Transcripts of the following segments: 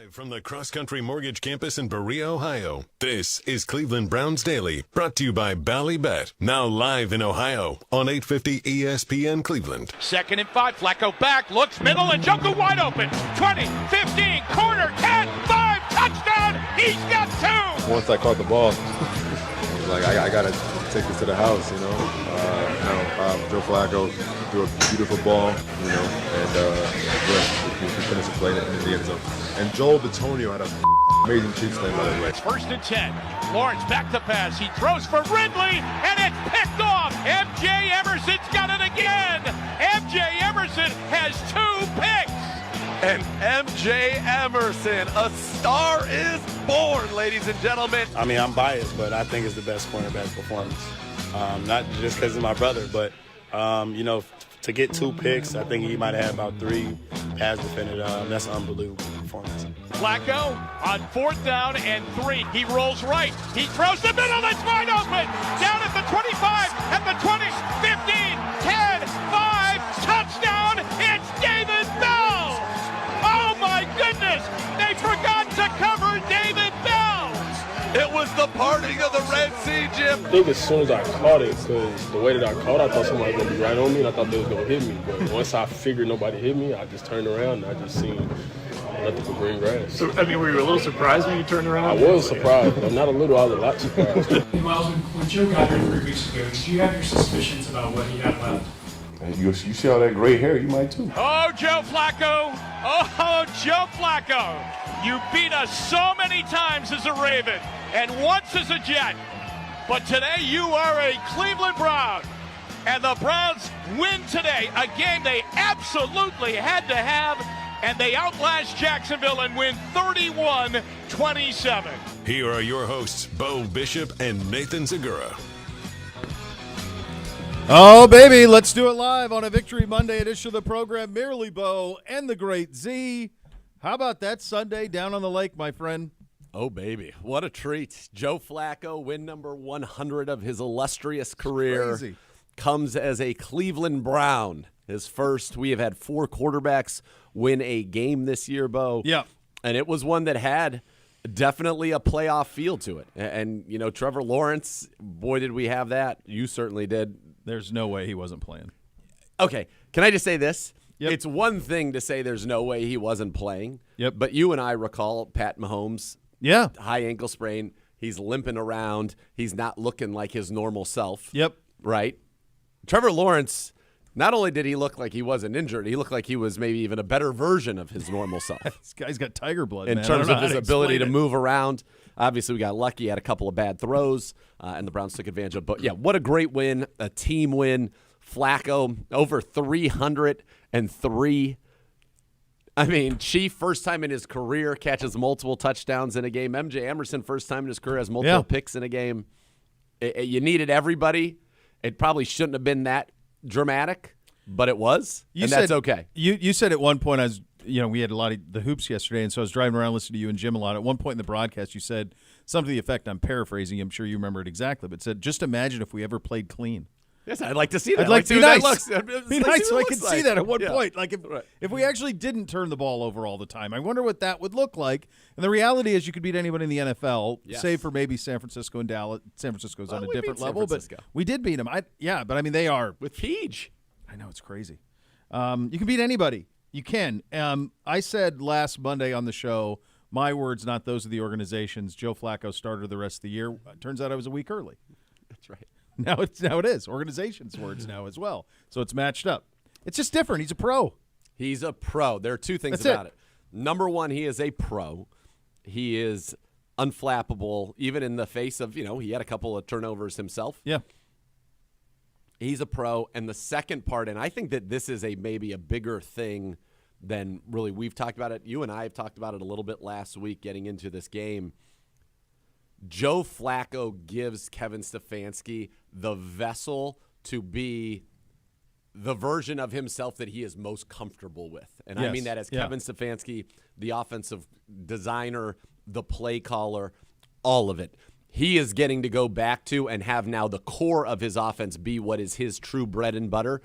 Live from the Cross Country Mortgage Campus in Berea, Ohio, this is Cleveland Browns Daily, brought to you by Ballybet. Now live in Ohio on 850 ESPN Cleveland. 2nd and 5, Flacco back, looks middle, and Joku wide open. 20, 15, corner, 10, 5, touchdown, he's got 2! Once I caught the ball, I was like, I got to take this to the house, you know. Joe Flacco threw a beautiful ball, you know, and we finished the play in the end zone. And Joel DeTonio had an amazing cheat slam, by the way. It's 1st and 10. Lawrence back to pass. He throws for Ridley, and it's picked off. M.J. Emerson's got it again. M.J. Emerson has 2 picks. And M.J. Emerson, a star is born, ladies and gentlemen. I mean, I'm biased, but I think it's the best cornerback performance. Not just because he's my brother, but, you know, to get 2 picks, I think he might have had about 3 pass defended. That's an unbelievable performance. Flacco on 4th down and 3. He rolls right. He throws the middle. It's wide open. Down at the 25, at the 20, 15, 10, 5. Touchdown. It's David Bell. Oh, my goodness. They forgot to cover David Bell. It was the parting of the Red Sea, Jim. I think as soon as I caught it, because the way that I caught it, I thought somebody was going to be right on me, and I thought they was going to hit me. But once I figured nobody hit me, I just turned around, and I just seen nothing but green grass. So, I mean, were you a little surprised when you turned around? I was surprised. I'm not a little, I was a lot surprised. Miles, when Joe got here 3 weeks ago, did you have your suspicions about what he had left? You see all that gray hair, you might too. Oh, Joe Flacco. Oh, Joe Flacco. You beat us so many times as a Raven and once as a Jet. But today you are a Cleveland Brown. And the Browns win today, a game they absolutely had to have. And they outlast Jacksonville and win 31-27. Here are your hosts, Bo Bishop and Nathan Zagura. Oh, baby, let's do it live on a Victory Monday edition of the program. Merely Bo and the Great Z. How about that Sunday down on the lake, my friend? Oh, baby. What a treat. Joe Flacco, win number 100 of his illustrious career, comes as a Cleveland Brown. His first. We have had 4 quarterbacks win a game this year, Bo. Yeah. And it was one that had definitely a playoff feel to it. And, you know, Trevor Lawrence, boy, did we have that. You certainly did. There's no way he wasn't playing. Okay. Can I just say this? Yep. It's one thing to say there's no way he wasn't playing. Yep. But you and I recall Pat Mahomes. Yeah. High ankle sprain. He's limping around. He's not looking like his normal self. Yep. Right? Trevor Lawrence, not only did he look like he wasn't injured, he looked like he was maybe even a better version of his normal self. This guy's got tiger blood, in man. terms of his ability to move around. Obviously, we got lucky. He had a couple of bad throws, and the Browns took advantage of it. But, yeah, what a great win, a team win. Flacco, over 303. I mean, Chief, first time in his career, catches multiple touchdowns in a game. M.J. Emerson, first time in his career, has multiple picks in a game. You needed everybody. It probably shouldn't have been that dramatic, but it was, that's okay. You said at one point, we had a lot of the hoops yesterday, and so I was driving around listening to you and Jim a lot. At one point in the broadcast, you said something to the effect, I'm paraphrasing, I'm sure you remember it exactly, but said, just imagine if we ever played clean. Yes, I'd like to see that. I'd like to see that nice. looks. Be nice so I could see that at one point. Like Right. if we actually didn't turn the ball over all the time, I wonder what that would look like. And the reality is you could beat anybody in the NFL, save for maybe San Francisco and Dallas. San Francisco's on a different level, but we did beat them. But I mean, they are. With Peach. I know, it's crazy. You can beat anybody. You can. I said last Monday on the show, my words, not those of the organizations, Joe Flacco started the rest of the year. Turns out I was a week early. That's right. Now it is. Organizations' words now as well. So it's matched up. It's just different. He's a pro. He's a pro. There are 2 things about it. Number one, he is a pro. He is unflappable, even in the face of, he had a couple of turnovers himself. Yeah. He's a pro. And the second part, and I think that this is maybe a bigger thing than really we've talked about it. You and I have talked about it a little bit last week getting into this game. Joe Flacco gives Kevin Stefanski the vessel to be the version of himself that he is most comfortable with. And I mean that as Kevin Stefanski, the offensive designer, the play caller, all of it. He is getting to go back to and have now the core of his offense be what is his true bread and butter.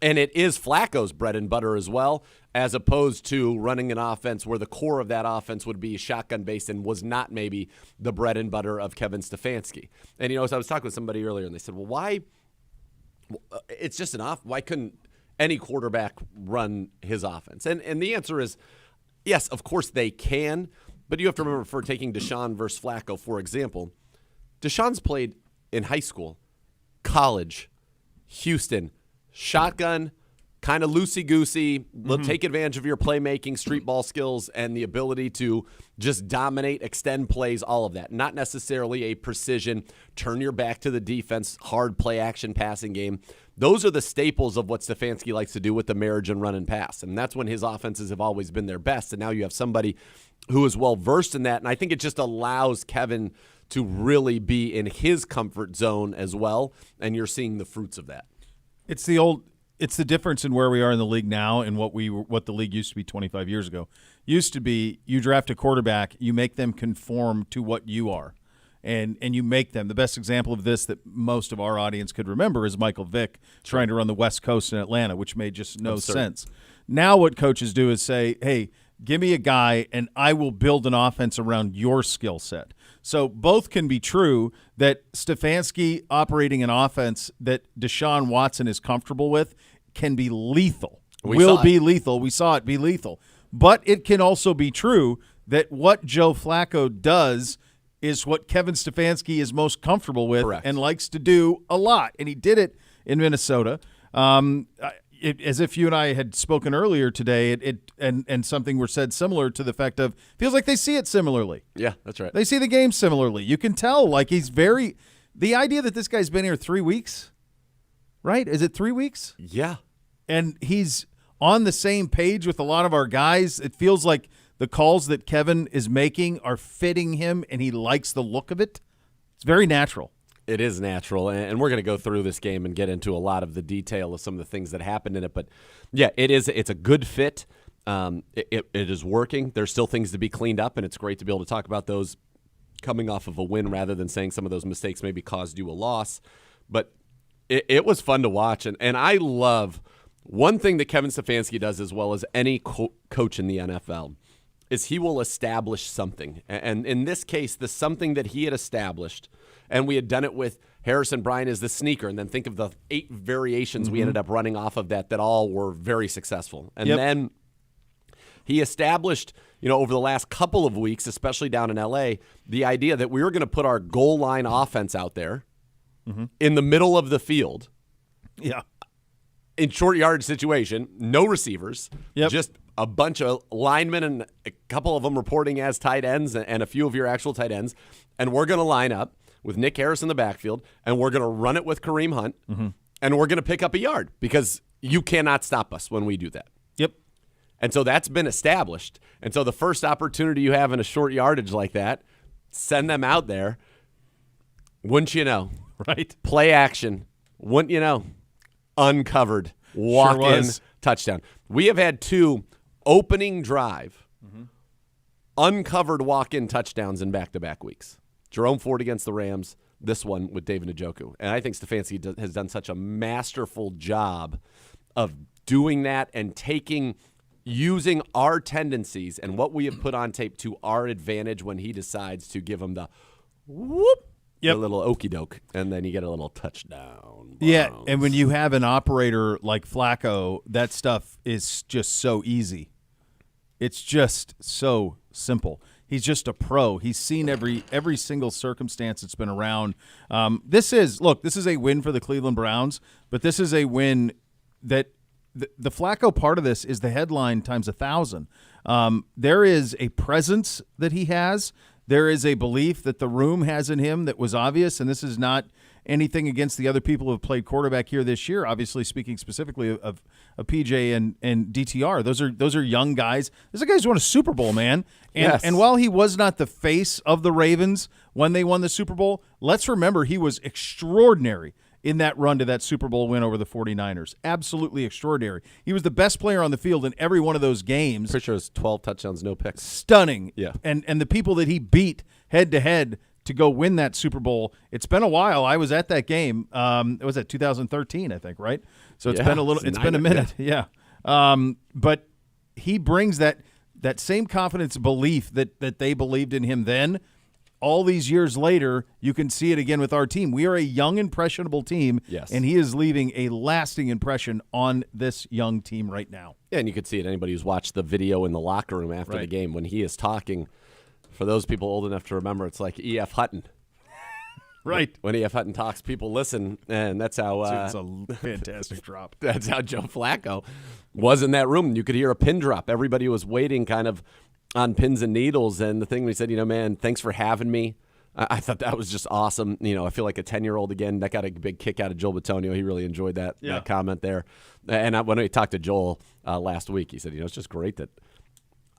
And it is Flacco's bread and butter as well, as opposed to running an offense where the core of that offense would be shotgun-based and was not maybe the bread and butter of Kevin Stefanski. And, as I was talking with somebody earlier, and they said, well, why – it's just why couldn't any quarterback run his offense? And the answer is, yes, of course they can, but you have to remember, for taking Deshaun versus Flacco, for example, Deshaun's played in high school, college, Houston, shotgun, kind of loosey-goosey, take advantage of your playmaking, street ball skills, and the ability to just dominate, extend plays, all of that. Not necessarily a precision, turn your back to the defense, hard play-action passing game. Those are the staples of what Stefanski likes to do with the marriage and run and pass, and that's when his offenses have always been their best, and now you have somebody who is well-versed in that, and I think it just allows Kevin to really be in his comfort zone as well, and you're seeing the fruits of that. It's the difference in where we are in the league now and what the league used to be 25 years ago. Used to be you draft a quarterback, you make them conform to what you are, and you make them. The best example of this that most of our audience could remember is Michael Vick trying to run the West Coast in Atlanta, which made just no sense. Now what coaches do is say, hey, give me a guy and I will build an offense around your skill set. So both can be true, that Stefanski operating an offense that Deshaun Watson is comfortable with can be lethal, will be lethal. We saw it be lethal. But it can also be true that what Joe Flacco does is what Kevin Stefanski is most comfortable with and likes to do a lot. And he did it in Minnesota. As if you and I had spoken earlier today, and something were said similar to the fact of, feels like they see it similarly. Yeah, that's right. They see the game similarly. You can tell, like, the idea that this guy's been here 3 weeks, right? Is it 3 weeks? Yeah. And he's on the same page with a lot of our guys. It feels like the calls that Kevin is making are fitting him, and he likes the look of it. It's very natural. It is natural, and we're going to go through this game and get into a lot of the detail of some of the things that happened in it. But, yeah, it's a good fit. It is working. There's still things to be cleaned up, and it's great to be able to talk about those coming off of a win rather than saying some of those mistakes maybe caused you a loss. But it was fun to watch, and I love one thing that Kevin Stefanski does as well as any coach in the NFL is he will establish something. And in this case, the something that he had established – and we had done it with Harrison Bryant as the sneaker, and then think of the 8 variations we ended up running off of that all were very successful. And then he established, over the last couple of weeks, especially down in L.A., the idea that we were going to put our goal line offense out there in the middle of the field. Yeah. In short yardage situation, no receivers, just a bunch of linemen and a couple of them reporting as tight ends and a few of your actual tight ends, and we're going to line up with Nick Harris in the backfield, and we're going to run it with Kareem Hunt, and we're going to pick up a yard because you cannot stop us when we do that. Yep. And so that's been established. And so the first opportunity you have in a short yardage like that, send them out there. Wouldn't you know? Right. Play action. Wouldn't you know? Uncovered. Walk-in touchdown. We have had 2 opening drive, uncovered walk-in touchdowns in back-to-back weeks. Jerome Ford against the Rams, this one with David Njoku. And I think Stefanski has done such a masterful job of doing that and using our tendencies and what we have put on tape to our advantage when he decides to give them the whoop, a little okey doke, and then you get a little touchdown. Yeah, and when you have an operator like Flacco, that stuff is just so easy. It's just so simple. He's just a pro. He's seen every single circumstance that's been around. This is a win for the Cleveland Browns, but this is a win that the Flacco part of this is the headline times 1,000. There is a presence that he has. There is a belief that the room has in him that was obvious, and this is not anything against the other people who have played quarterback here this year, obviously speaking specifically of PJ and DTR. Those are young guys. Those are guys who won a Super Bowl, man. And while he was not the face of the Ravens when they won the Super Bowl, let's remember he was extraordinary in that run to that Super Bowl win over the 49ers. Absolutely extraordinary. He was the best player on the field in every one of those games. Pretty sure it was 12 touchdowns, no picks. Stunning. Yeah. And the people that he beat head-to-head to go win that Super Bowl. It's been a while. I was at that game. It was at 2013, I think, right? So it's been a little. It's been a minute. Yeah. But he brings that same confidence, belief that they believed in him then. All these years later, you can see it again with our team. We are a young, impressionable team, yes, and he is leaving a lasting impression on this young team right now. Yeah, and you could see it. Anybody who's watched the video in the locker room after the game when he is talking, for those people old enough to remember, it's like E.F. Hutton. Right. When E.F. Hutton talks, people listen, and that's how it's a fantastic drop. That's how Joe Flacco was in that room. You could hear a pin drop. Everybody was waiting kind of on pins and needles, and the thing we said, man, thanks for having me. I thought that was just awesome. I feel like a 10-year-old again. That got a big kick out of Joel Bitonio. He really enjoyed that comment there. And when I talked to Joel last week, he said, it's just great that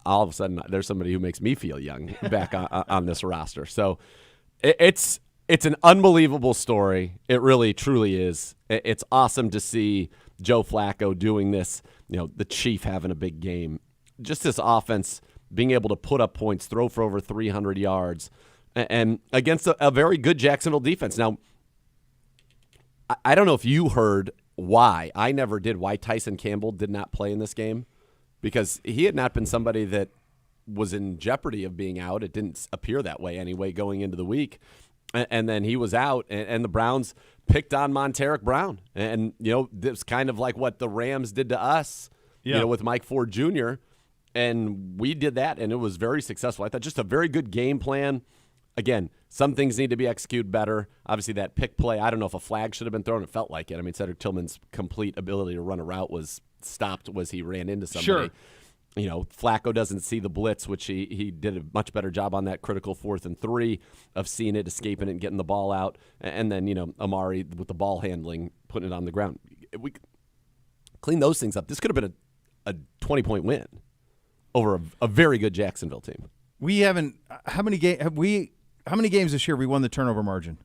all of a sudden there's somebody who makes me feel young back on this roster. So it's an unbelievable story. It really, truly is. It's awesome to see Joe Flacco doing this, the Chief having a big game. Just this offense being able to put up points, throw for over 300 yards, and against a very good Jacksonville defense. Now, I don't know if you heard why. I never did. Why Tyson Campbell did not play in this game, because he had not been somebody that was in jeopardy of being out. It didn't appear that way anyway going into the week. And then he was out, and the Browns picked on Monteric Brown. And, it's kind of like what the Rams did to us, with Mike Ford Jr., and we did that, and it was very successful. I thought just a very good game plan. Again, some things need to be executed better. Obviously, that pick play, I don't know if a flag should have been thrown. It felt like it. I mean, Cedric Tillman's complete ability to run a route was stopped as he ran into somebody. Sure. Flacco doesn't see the blitz, which he did a much better job on that critical 4th and 3 of seeing it, escaping it, and getting the ball out. And then, Amari with the ball handling, putting it on the ground. We clean those things up. This could have been a 20-point win over a very good Jacksonville team. We haven't. How many games this year we won the turnover margin?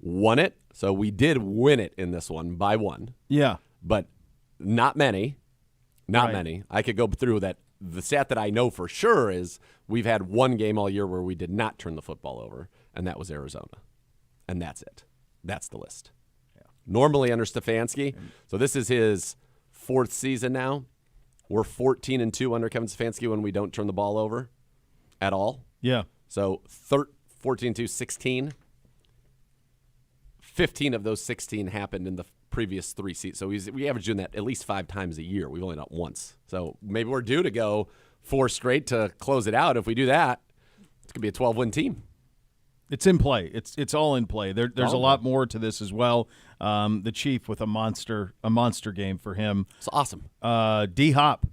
Won it. So we did win it in this one by 1. Yeah, but not many. Not right. many. I could go through that. The stat that I know for sure is we've had one game all year where we did not turn the football over, and that was Arizona. And that's it. That's the list. Yeah. Normally under Stefanski, so this is his 4th season now. We're 14-2 under Kevin Stefanski when we don't turn the ball over at all. Yeah. So 14-2, 16. 15 of those 16 happened in the previous 3 seasons. So we average doing that at least 5 times a year. We've only done it once. So maybe we're due to go 4 straight to close it out. If we do that, it's going to be a 12-win team. It's in play. It's all in play. There's a lot more to this as well. The Chief with a monster game for him. It's awesome. D-Hop.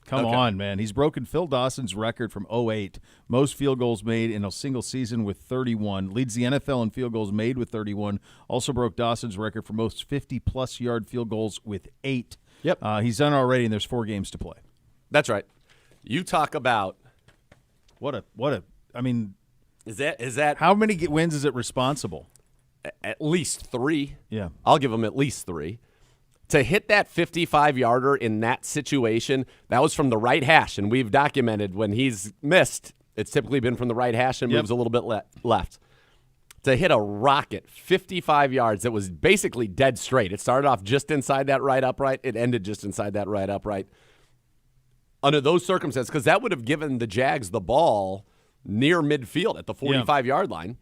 Come on, man. He's broken Phil Dawson's record from 2008. Most field goals made in a single season with 31. Leads the NFL in field goals made with 31. Also broke Dawson's record for most 50-plus yard field goals with 8. Yep. He's done already, and there's 4 games to play. That's right. You talk about I mean, is that how many wins is it responsible? At least 3. Yeah. I'll give him at least 3. To hit that 55-yarder in that situation, that was from the right hash, and we've documented when he's missed, it's typically been from the right hash and moves a little bit left. To hit a rocket 55 yards that was basically dead straight. It started off just inside that right upright. It ended just inside that right upright. Under those circumstances, because that would have given the Jags the ball near midfield at the 45-yard line,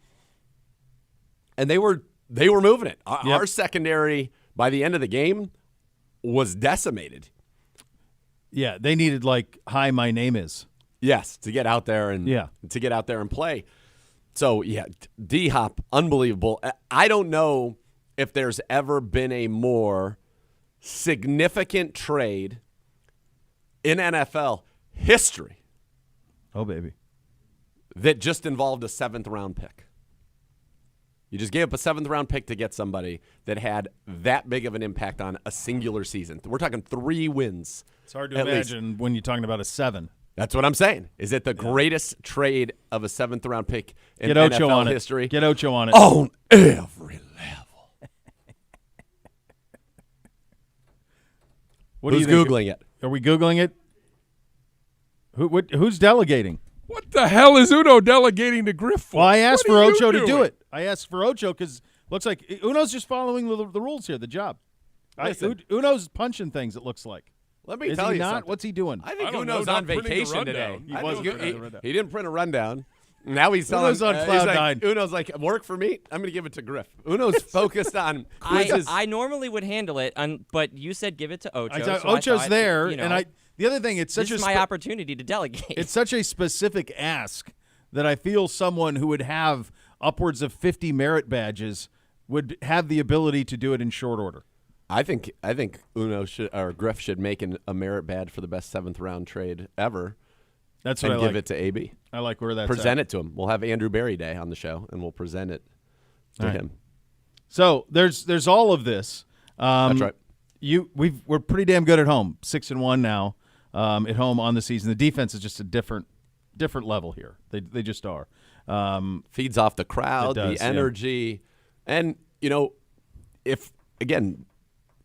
and they were moving it. Our secondary, by the end of the game, was decimated. Yeah, they needed "Hi, my name is." Yes, to get out there and play. So D-Hop, unbelievable. I don't know if there's ever been a more significant trade in NFL history. Oh, baby. That just involved a 7th-round pick. You just gave up a 7th-round pick to get somebody that had that big of an impact on a singular season. We're talking 3 wins. It's hard to imagine when you're talking about a 7. That's what I'm saying. Is it the greatest trade of a 7th-round pick in NFL history? Get Ocho on it. On every level. Who's Googling it? Are we Googling it? Who's delegating? What the hell is Uno delegating to Griff for? Well, I asked for What are you Ocho to do doing? it. I asked for Ocho because looks like Uno's just following the rules here, the job. Uno's punching things, it looks like. Let me Is tell he you not? something. What's he doing? I think I don't Uno's know, on not printing the vacation today. rundown. He didn't print a rundown. Now he's telling Uno's on he's cloud like, nine. Uno's like, work for me. I'm going to give it to Griff. Uno's focused on quizzes. I normally would handle it, but you said give it to Ocho. I thought so Ocho's I thought, there, you know, and the other thing, it's such this is my opportunity to delegate. It's such a specific ask that I feel someone who would have upwards of 50 merit badges would have the ability to do it in short order. I think Uno or Griff should make a merit badge for the best 7th round trade ever. That's what and I give like. it to AB. I like where that's present at. it to him. We'll have Andrew Berry Day on the show, and we'll present it to him. So there's all of this. That's right. We're pretty damn good at home. 6-1 now at home on the season. The defense is just a different level here. They just are. Feeds off the crowd, It does, the energy, and if again,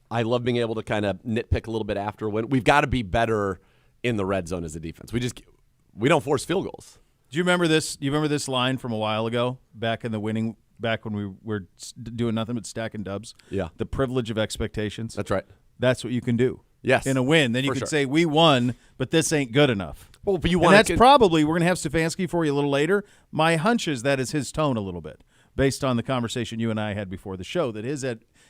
I love being able to kind of nitpick a little bit after when we've got to be better in the red zone as a defense. We don't force field goals. Do you remember this? You remember this line from a while ago, back when we were doing nothing but stacking dubs? Yeah. The privilege of expectations. That's right. That's what you can do. Yes. In a win. Then you For could sure. say, we won, but this ain't good enough. Well, but you And want that's probably, we're going to have Stefanski for you a little later. My hunch is that is his tone a little bit, based on the conversation you and I had before the show, that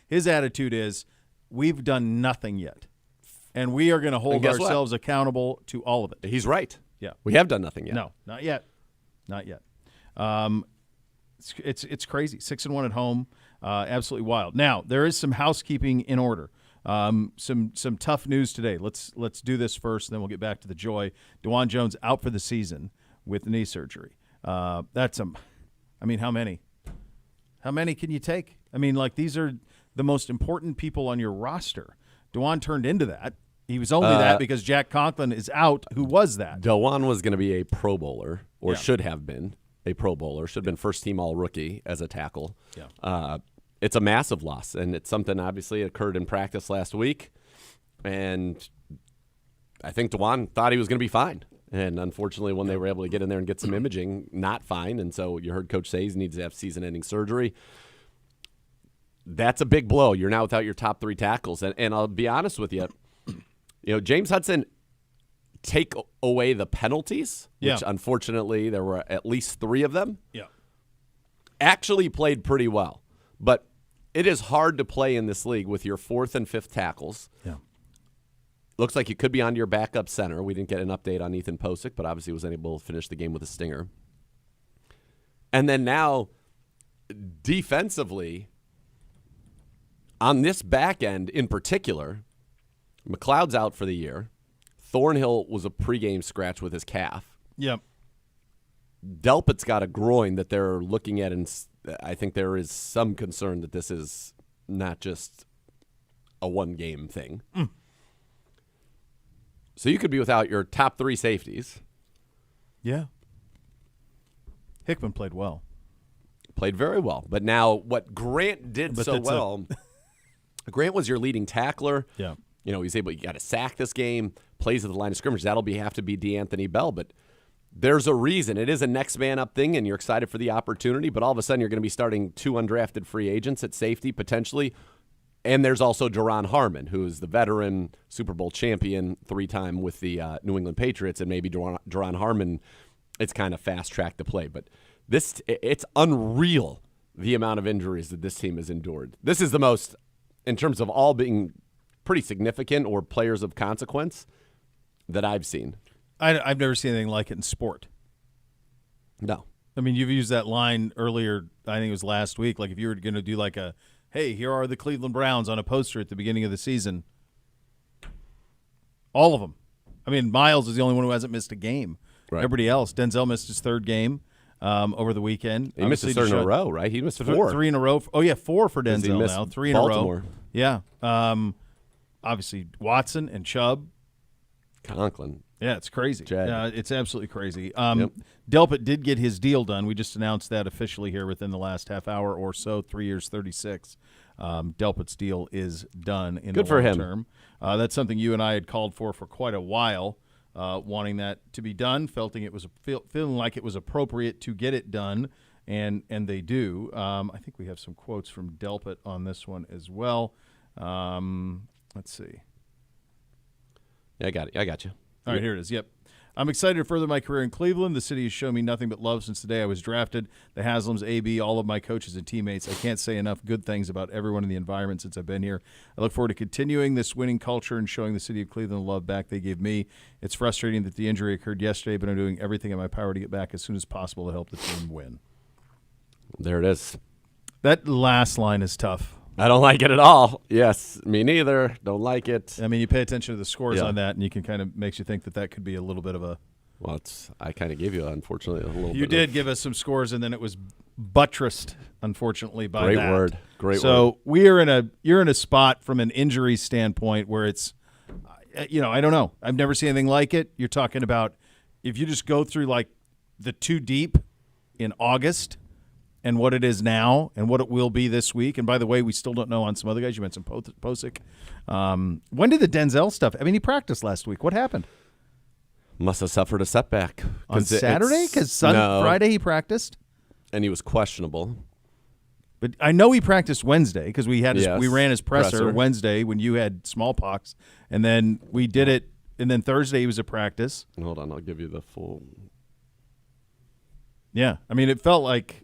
his attitude is, we've done nothing yet. And we are going to hold ourselves accountable to all of it. He's right. Yeah. We have done nothing yet. No, not yet. Not yet. It's crazy. 6-1 at home. Absolutely wild. Now, there is some housekeeping in order. Some tough news today. Let's do this first, and then we'll get back to the joy. DeJuan Jones out for the season with knee surgery. How many? How many can you take? I mean, like, these are the most important people on your roster. DeJuan turned into that. He was only that because Jack Conklin is out, who was that. DeJuan was going to be a Pro Bowler, or should have been a Pro Bowler, should have been first-team All-Rookie as a tackle. Yeah. It's a massive loss, and it's something obviously occurred in practice last week, and I think DeJuan thought he was going to be fine. And unfortunately, when they were able to get in there and get some imaging, not fine, and so you heard Coach say he needs to have season-ending surgery. That's a big blow. You're now without your top 3 tackles, and I'll be honest with you, James Hudson, take away the penalties, which unfortunately there were at least 3 of them. Yeah. Actually played pretty well. But it is hard to play in this league with your 4th and 5th tackles. Yeah. Looks like you could be on your backup center. We didn't get an update on Ethan Posick, but obviously was unable to finish the game with a stinger. And then now, defensively, on this back end in particular, McLeod's out for the year. Thornhill was a pregame scratch with his calf. Yep. Delpit's got a groin that they're looking at, and I think there is some concern that this is not just a one-game thing. So you could be without your top 3 safeties. Yeah. Hickman played well. Played very well. But now what Grant did so well, Grant was your leading tackler. Yeah. He's able, you got to sack this game, plays at the line of scrimmage. That'll have to be DeAnthony Bell, but there's a reason. It is a next man up thing, and you're excited for the opportunity, but all of a sudden you're going to be starting 2 undrafted free agents at safety potentially. And there's also Duron Harmon, who is the veteran Super Bowl champion 3-time with the New England Patriots, and maybe Duron Harmon, it's kind of fast-track to play. But it's unreal the amount of injuries that this team has endured. This is the most, in terms of all being pretty significant or players of consequence, that I've seen. I've never seen anything like it in sport. No. I mean, you've used that line earlier, I think it was last week, like if you were going to do like a, hey, here are the Cleveland Browns on a poster at the beginning of the season. All of them. I mean, Miles is the only one who hasn't missed a game. Right. Everybody else. Denzel missed his 3rd game over the weekend. He missed his 3rd in a row, right? He missed 4. 3 in a row. 4 for Denzel now. 3 in Baltimore. a row. Yeah. Obviously, Watson and Chubb. Conklin. Yeah, it's crazy. Jed. It's absolutely crazy. Yep. Delpit did get his deal done. We just announced that officially here within the last half hour or so. 3 years, 36. Delpit's deal is done in Good the for long him. term. That's something you and I had called for quite a while. wanting that to be done, feeling like it was appropriate to get it done, and they do. I think we have some quotes from Delpit on this one as well. Let's see. Yeah, I got it. I got you. All right, here it is. Yep. I'm excited to further my career in Cleveland. The city has shown me nothing but love since the day I was drafted. The Haslams, AB, all of my coaches and teammates. I can't say enough good things about everyone in the environment since I've been here. I look forward to continuing this winning culture and showing the city of Cleveland the love back they gave me. It's frustrating that the injury occurred yesterday, but I'm doing everything in my power to get back as soon as possible to help the team win. There it is. That last line is tough. I don't like it at all. Yes, me neither. Don't like it. I mean, you pay attention to the scores on that, and you can kind of makes you think that could be a little bit of a. Well, I kind of gave you, unfortunately, a little. You did give us some scores, and then it was buttressed, unfortunately, by Great that. word. Great word. So you're in a spot from an injury standpoint where it's, I don't know. I've never seen anything like it. You're talking about if you just go through like the two deep in August. And what it is now and what it will be this week. And by the way, we still don't know on some other guys. You mentioned Posick. When did the Denzel stuff? I mean, he practiced last week. What happened? Must have suffered a setback. On Saturday? Because Friday he practiced? And he was questionable. But I know he practiced Wednesday because we ran his presser Wednesday when you had smallpox. And then we did it. And then Thursday he was at practice. Hold on. I'll give you the full. Yeah. I mean, it felt like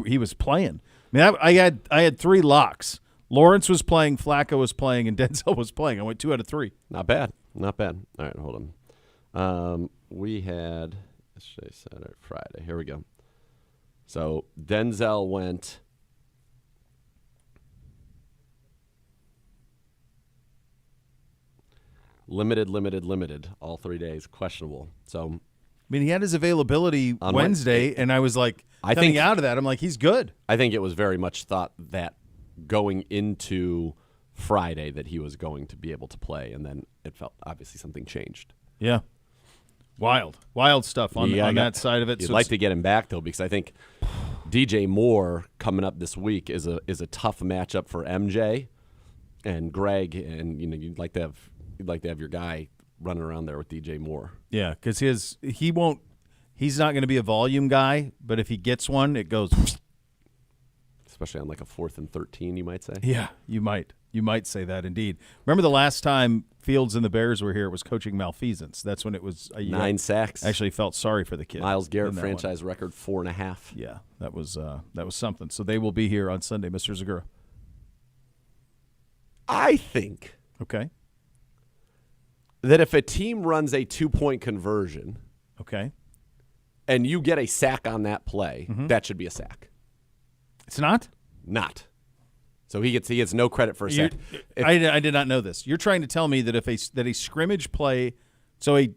he was playing. I mean, I had three locks. Lawrence was playing, Flacco was playing, and Denzel was playing. I went 2 out of 3. Not bad. Not bad. All right, hold on. We had yesterday, Saturday, Friday. Here we go. So Denzel went limited all 3 days, questionable. So I mean, he had his availability on Wednesday, and I was like, coming out of that, I'm like, he's good. I think it was very much thought that going into Friday that he was going to be able to play, and then it felt obviously something changed. Yeah. Wild stuff on that side of it. You'd like to get him back, though, because I think DJ Moore coming up this week is a tough matchup for MJ and Greg, and you'd like to have your guy running around there with DJ Moore. Yeah, because he's not going to be a volume guy, but if he gets one, it goes. Especially on like a 4th and 13, you might say. Yeah, you might. You might say that indeed. Remember the last time Fields and the Bears were here, it was coaching malfeasance. That's when it was 9 sacks. Actually felt sorry for the kid. Myles Garrett franchise record 4.5. Yeah, that was something. So they will be here on Sunday, Mr. Zagura. I think. Okay. That if a team runs a 2-point conversion, okay, and you get a sack on that play, that should be a sack. It's not? Not. So he gets no credit for a sack. I did not know this. You're trying to tell me that if a scrimmage play, so a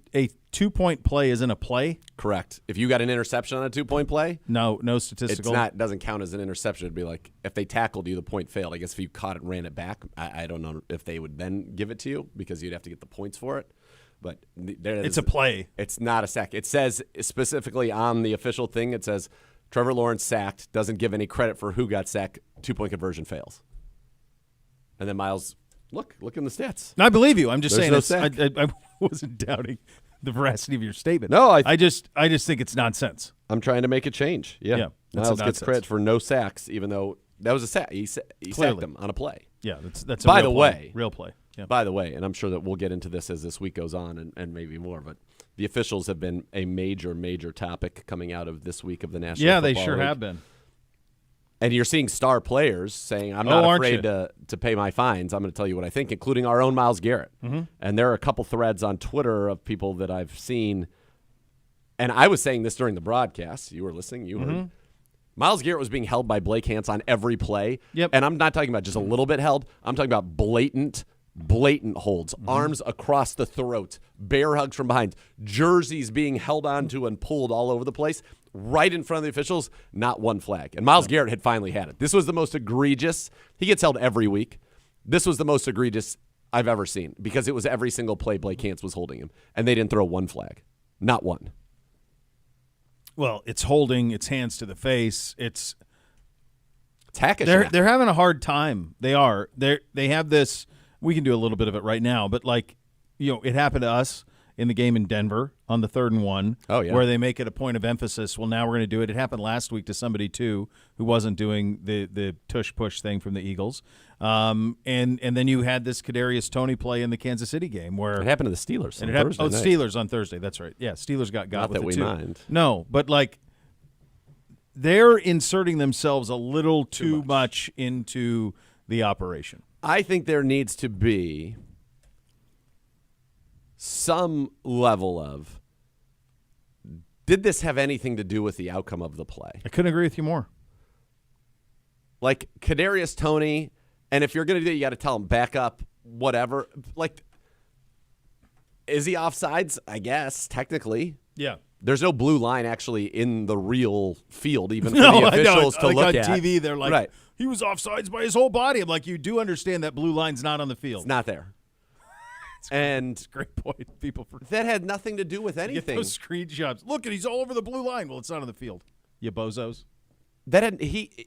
2-point play isn't a play? Correct. If you got an interception on a 2-point play, no statistical. It doesn't count as an interception. It'd be like if they tackled you, the point failed. I guess if you caught it and ran it back, I don't know if they would then give it to you because you'd have to get the points for it. But it's a play. It's not a sack. It says specifically on the official thing, it says Trevor Lawrence sacked, doesn't give any credit for who got sacked, 2-point conversion fails. And then Myles, look in the stats. No, I believe you. I'm just There's saying no sack. I wasn't doubting the veracity of your statement. No, I just think it's nonsense. I'm trying to make a change. Yeah. Myles gets credit for no sacks, even though that was a sack. He sacked him on a play. Yeah, that's by the way, real play. Yeah. By the way, and I'm sure that we'll get into this as this week goes on and maybe more, but the officials have been a major topic coming out of this week of the National Football League. Yeah, they sure have been. And you're seeing star players saying, I'm not afraid to pay my fines. I'm going to tell you what I think, including our own Myles Garrett. Mm-hmm. And there are a couple threads on Twitter of people that I've seen. And I was saying this during the broadcast. You were listening. You heard. Myles Garrett was being held by Blake Hance on every play. Yep. And I'm not talking about just a little bit held. I'm talking about blatant holds, arms across the throat, bear hugs from behind, jerseys being held onto and pulled all over the place, right in front of the officials, not one flag. And Myles Garrett had finally had it. This was the most egregious. He gets held every week. This was the most egregious I've ever seen because it was every single play Blake Hance was holding him, and they didn't throw one flag. Not one. Well, it's holding, it's hands to the face, it's hackish. They're having a hard time. They are. They have this. We can do a little bit of it right now, but it happened to us. in the game in Denver on the 3rd and 1. Oh, yeah. Where they make it a point of emphasis. Well, now we're going to do it. It happened last week to somebody, too, who wasn't doing the tush-push thing from the Eagles. And then you had this Kadarius Toney play in the Kansas City game where it happened to the Steelers. Steelers on Thursday. That's right. Yeah, Steelers got Not with that it we too. mind. No, but like they're inserting themselves a little too much into the operation. I think there needs to be some level of, did this have anything to do with the outcome of the play? I couldn't agree with you more. Like Kadarius Toney, and if you're going to do it, you got to tell him back up, whatever. Like, is he offsides? I guess, technically. Yeah. There's no blue line actually in the real field, even for the officials to look on at. TV, they're like, right. He was offsides by his whole body. I'm like, you do understand that blue line's not on the field. It's not there. And it's a great point. People that had nothing to do with get anything. those screenshots. Look, he's all over the blue line. Well, it's not on the field. You bozos. That had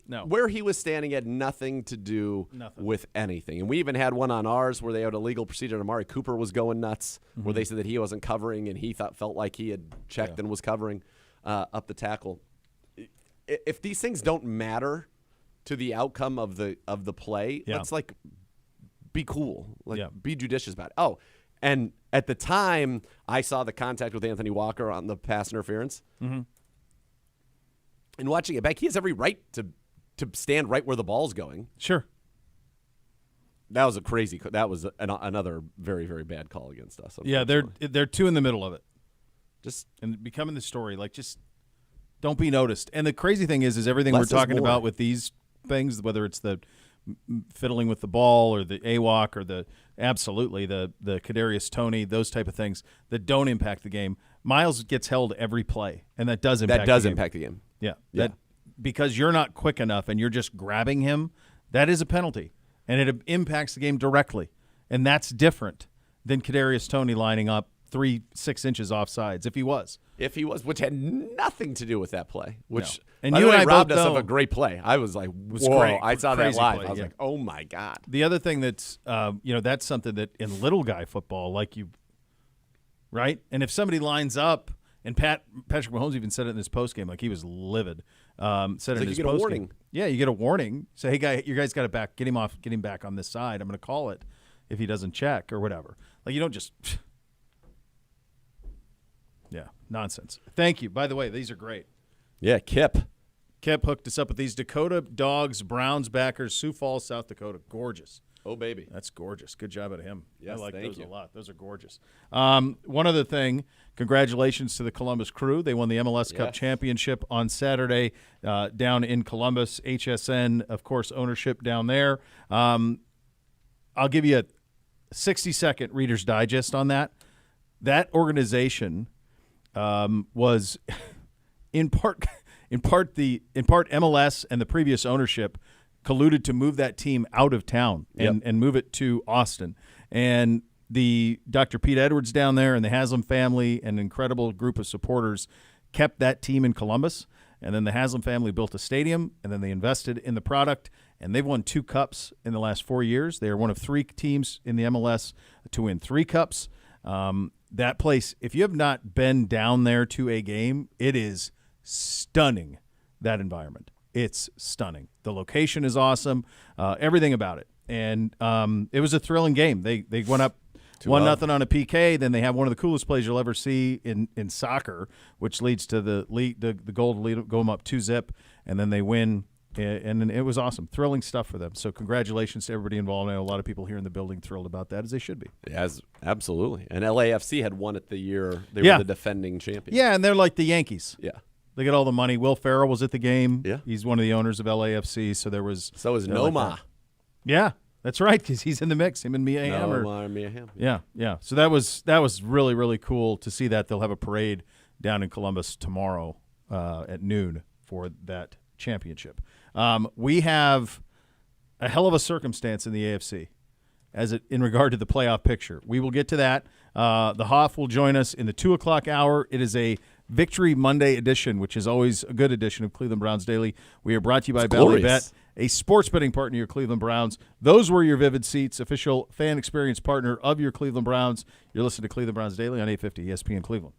No. Where he was standing had nothing to do with anything. And we even had one on ours where they had a legal procedure and Amari Cooper was going nuts, where they said that he wasn't covering and he felt like he had checked and was covering up the tackle. If these things don't matter to the outcome of the play, let's like be cool. Be judicious about it. Oh, and at the time I saw the contact with Anthony Walker on the pass interference. Mm-hmm. And watching it back, he has every right to stand right where the ball's going. Sure. That was another very, very bad call against us. Yeah, they're two in the middle of it. Just and becoming the story, like just don't be noticed. And the crazy thing is everything less we're is talking more. about with these things, whether it's the fiddling with the ball or the AWOC or the Kadarius Toney, those type of things that don't impact the game. Miles gets held every play, and that does impact the game. Yeah. That because you're not quick enough and you're just grabbing him, that is a penalty. And it impacts the game directly. And that's different than Kadarius Toney lining up 6 inches offsides, if he was. Which had nothing to do with that play. Which And by you the way, and I robbed both us of know- a great play. I was like, was whoa, great. I saw that Crazy live. play, I was yeah. like, oh my God. The other thing that's that's something that in little guy football, right? And if somebody lines up, and Patrick Mahomes even said it in his postgame, like he was livid. Said it in his you get a postgame. warning. Yeah, you get a warning. Say, hey, you guys got it back. Get him back on this side. I'm going to call it if he doesn't check or whatever. Like you don't just. Yeah, nonsense. Thank you. By the way, these are great. Yeah, Kip hooked us up with these Dakota Dogs, Browns backers, Sioux Falls, South Dakota. Gorgeous. Oh, baby. That's gorgeous. Good job out of him. Yes, I like thank those you. a lot. Those are gorgeous. One other thing, congratulations to the Columbus Crew. They won the MLS Cup Championship on Saturday down in Columbus. HSN, of course, ownership down there. I'll give you a 60-second Reader's Digest on that. That organization was in part MLS and the previous ownership colluded to move that team out of town and move it to Austin. And the Dr. Pete Edwards down there and the Haslam family, an incredible group of supporters, kept that team in Columbus. And then the Haslam family built a stadium, and then they invested in the product, and they've won 2 cups in the last 4 years. They are one of 3 teams in the MLS to win 3 cups. That place, if you have not been down there to a game, it is stunning, that environment. It's stunning. The location is awesome, everything about it. And it was a thrilling game. They went up 1-0 on a PK. Then they have one of the coolest plays you'll ever see in soccer, which leads to the goal to go them up 2-0, and then they win. And it was awesome. Thrilling stuff for them. So congratulations to everybody involved. I know a lot of people here in the building thrilled about that, as they should be. Yes, absolutely. And LAFC had won it the year they were the defending champions. Yeah, and they're like the Yankees. Yeah. They get all the money. Will Ferrell was at the game. Yeah. He's one of the owners of LAFC, so there was. So is Noma. Yeah, that's right, because he's in the mix. Him and Mia Hamm. Mia Hamm. Yeah. So that was really, really cool to see that. They'll have a parade down in Columbus tomorrow at noon for that championship. We have a hell of a circumstance in the AFC in regard to the playoff picture. We will get to that. The Hoff will join us in the 2 o'clock hour. It is a Victory Monday edition, which is always a good edition of Cleveland Browns Daily. We are brought to you by Bally Bet, a sports betting partner of your Cleveland Browns. Those were your Vivid Seats, official fan experience partner of your Cleveland Browns. You're listening to Cleveland Browns Daily on 850 ESPN Cleveland.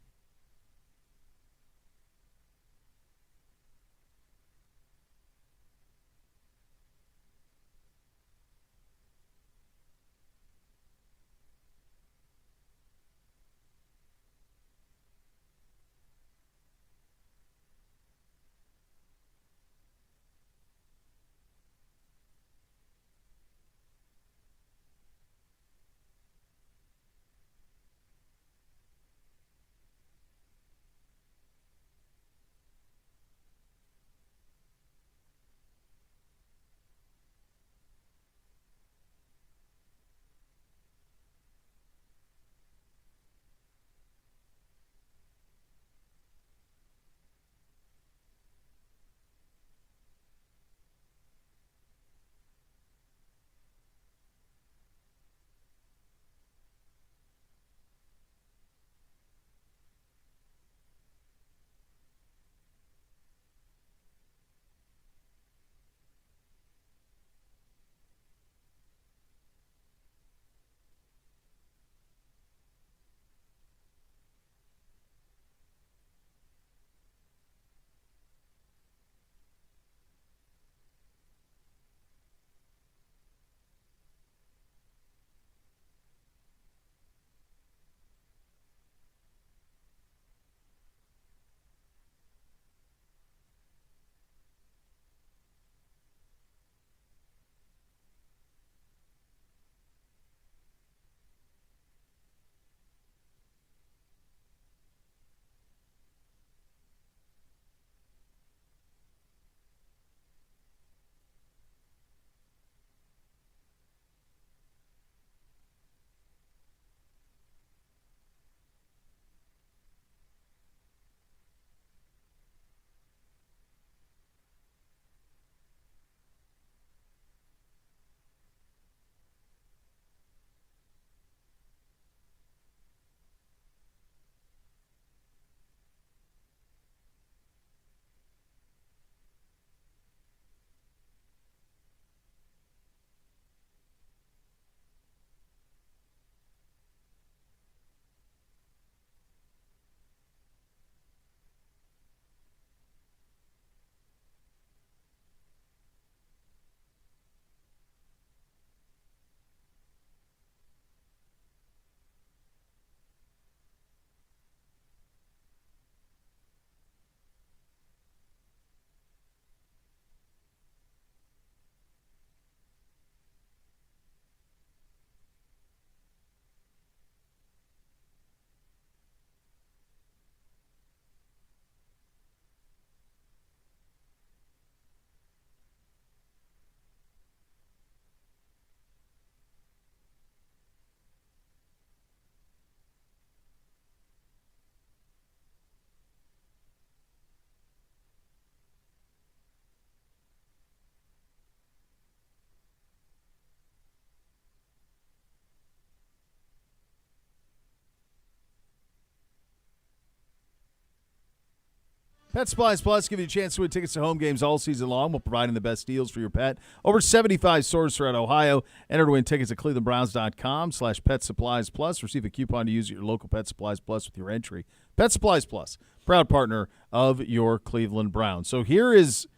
Pet Supplies Plus give you a chance to win tickets to home games all season long while providing the best deals for your pet. Over 75 stores throughout Ohio. Enter to win tickets at clevelandbrowns.com/Pet Supplies Plus. Receive a coupon to use at your local Pet Supplies Plus with your entry. Pet Supplies Plus, proud partner of your Cleveland Browns. So here is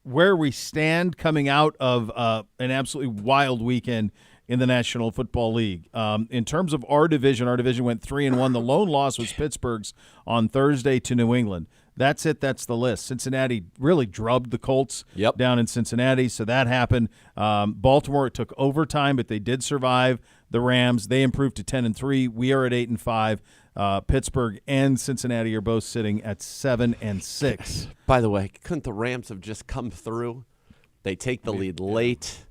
where we stand coming out of an absolutely wild weekend in the National Football League. In terms of our division went 3-1. The lone loss was Pittsburgh's on Thursday to New England. That's it. That's the list. Cincinnati really drubbed the Colts down in Cincinnati, so that happened. Baltimore, it took overtime, but they did survive the Rams. They improved to 10-3. We are at 8-5. Pittsburgh and Cincinnati are both sitting at 7-6. By the way, couldn't the Rams have just come through? They take the lead late.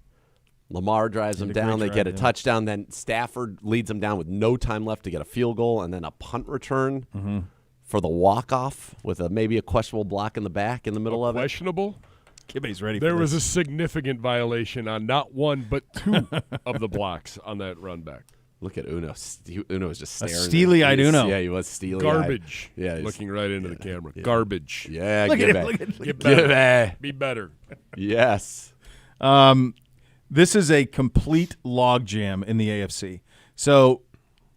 Lamar drives them down. They get a touchdown. Then Stafford leads them down with no time left to get a field goal, and then a punt return for the walk-off with maybe a questionable block in the back in the middle of it. Questionable? Kibbe's ready for There this. was a significant violation on not one but two of the blocks on that run back. Look at Uno. Uno was just staring. Steely-eyed Uno. Yeah, he was steely-eyed. Garbage. Yeah, looking right into the camera. Garbage. Yeah, Look give at it. him. Get Give better. it. Be better. Yes. This is a complete logjam in the AFC. So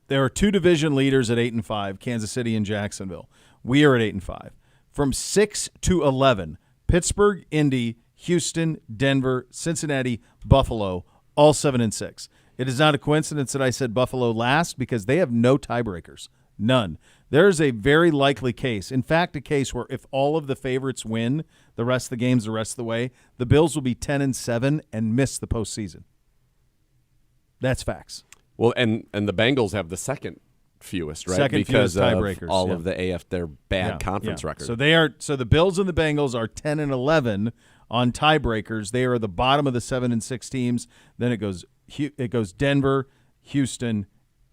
there are two division leaders at 8-5, Kansas City and Jacksonville. We are at 8-5. From 6 to 11, Pittsburgh, Indy, Houston, Denver, Cincinnati, Buffalo, all 7-6. It is not a coincidence that I said Buffalo last because they have no tiebreakers. None. There is a very likely case, in fact, a case where if all of the favorites win the rest of the games the rest of the way, the Bills will be 10-7 and miss the postseason. That's facts. Well, and the Bengals have the second fewest, right? Second because fewest tiebreakers. of all yeah. of the their bad conference record. So the Bills and the Bengals are 10-11 on tiebreakers. They are the bottom of the 7-6 teams. Then it goes Denver, Houston,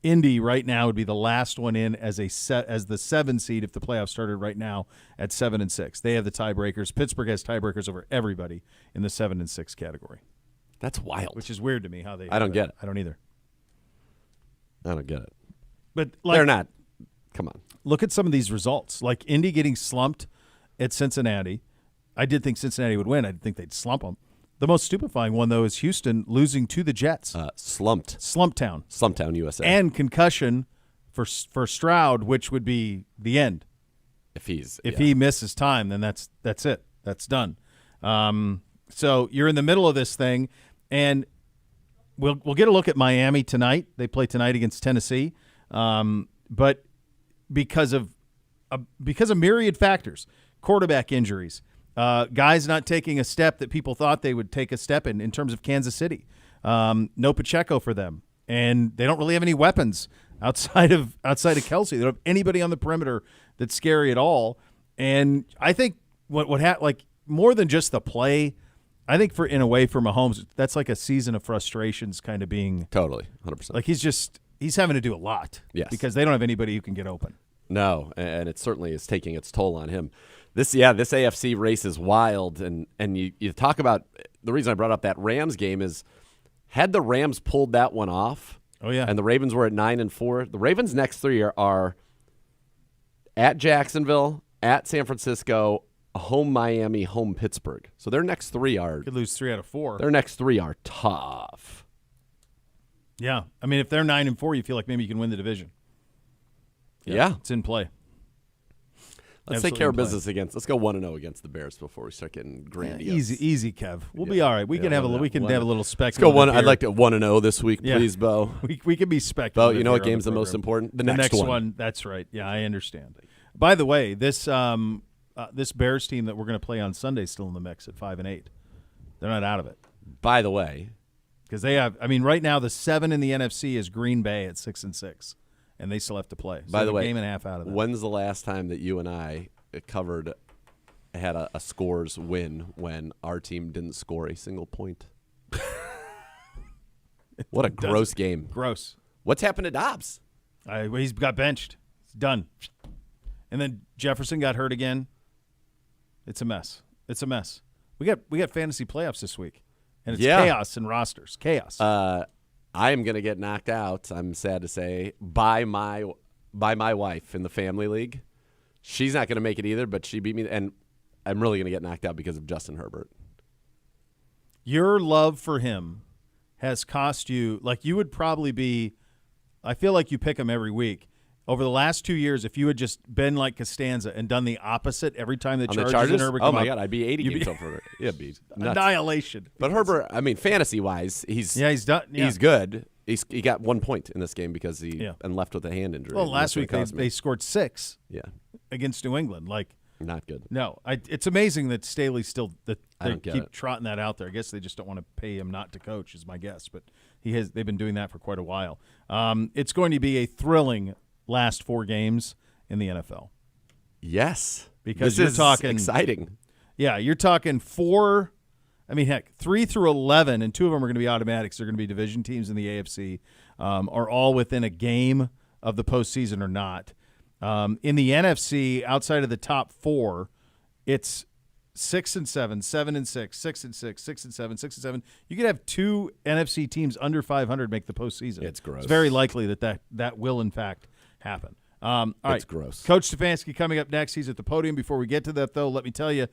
Indy right now would be the last one in as the 7 seed if the playoffs started right now at 7-6. They have the tiebreakers. Pittsburgh has tiebreakers over everybody in the 7-6 category. That's wild. Which is weird to me how they. I don't get it. I don't either. I don't get it. But they're not. Come on. Look at some of these results. Like Indy getting slumped at Cincinnati. I did think Cincinnati would win. I didn't think they'd slump them. The most stupefying one, though, is Houston losing to the Jets. Slumped. Slumptown, USA. And concussion for Stroud, which would be the end. If he misses time, then that's it. That's done. So you're in the middle of this thing, and we'll get a look at Miami tonight. They play tonight against Tennessee, but because of myriad factors, quarterback injuries. Guys not taking a step that people thought they would take a step in terms of Kansas City. No Pacheco for them, and they don't really have any weapons outside of Kelsey. They don't have anybody on the perimeter that's scary at all. And I think like more than just the play, I think in a way for Mahomes, that's like a season of frustrations kind of being totally 100%. Like he's having to do a lot, because they don't have anybody who can get open. No, and it certainly is taking its toll on him. This AFC race is wild, and you talk about the reason I brought up that Rams game is had the Rams pulled that one off. Oh yeah, and the Ravens were at 9-4. The Ravens' next three are at Jacksonville, at San Francisco, home Miami, home Pittsburgh. So their next three could lose 3 out of 4. Their next three are tough. Yeah, I mean if they're 9-4, you feel like maybe you can win the division. Yeah, it's in play. Let's take care of business Let's go 1-0 against the Bears before we start getting grandiose. Easy, Kev. We'll be all right. We can have a little speculative. Let's go I'd like to 1-0 this week, please, Bo. We can be speculative. Bo, you know what game's the most important? The next one. That's right. Yeah, I understand. By the way, this Bears team that we're going to play on Sunday is still in the mix at 5-8. They're not out of it. By the way, because they have. I mean, right now the 7 in the NFC is Green Bay at 6-6. And they still have to play. So by the way, game and a half out of that. When's the last time that you and I had a scores win when our team didn't score a single point? What a gross game. Gross. What's happened to Dobbs? He's got benched. It's done. And then Jefferson got hurt again. It's a mess. We got fantasy playoffs this week. And it's chaos in rosters. Chaos. I am going to get knocked out, I'm sad to say, by my wife in the family league. She's not going to make it either, but she beat me, and I'm really going to get knocked out because of Justin Herbert. Your love for him has cost you, like you would probably be, I feel like you pick him every week. Over the last 2 years, if you had just been like Costanza and done the opposit every time the Chargers and Herbert come up. Oh, my God, I'd be 80 games over. Yeah, be nuts. Annihilation. But Herbert, I mean, fantasy-wise, he's done. Yeah. He's good. He got 1 point in this game because and left with a hand injury. Well, last week they scored 6 against New England. Like, not good. No, it's amazing that Staley's still – they keep it. trotting that out there. I guess they just don't want to pay him not to coach is my guess. But they've been doing that for quite a while. It's going to be a thrilling – last 4 games in the NFL. Yes. Because you're talking exciting. Yeah, you're talking 4, I mean, heck, 3 through 11, and 2 of them are going to be automatics. They're going to be division teams in the AFC, are all within a game of the postseason or not. In the NFC, outside of the top 4, it's 6-7, 7-6, 6-6, 6-7, 6-7. You could have 2 NFC teams under 500 make the postseason. It's gross. It's very likely that will, in fact, happen. All right. It's gross. Coach Stefanski coming up next. He's at the podium. Before we get to that, though, let me tell you,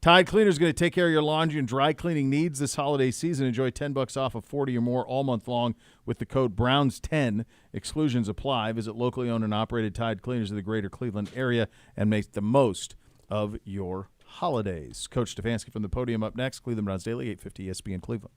Tide Cleaner is going to take care of your laundry and dry cleaning needs this holiday season. Enjoy $10 off of 40 or more all month long with the code Browns10. Exclusions apply. Visit locally owned and operated Tide Cleaners in the greater Cleveland area and make the most of your holidays. Coach Stefanski from the podium up next. Cleveland Browns Daily, 850 ESPN Cleveland.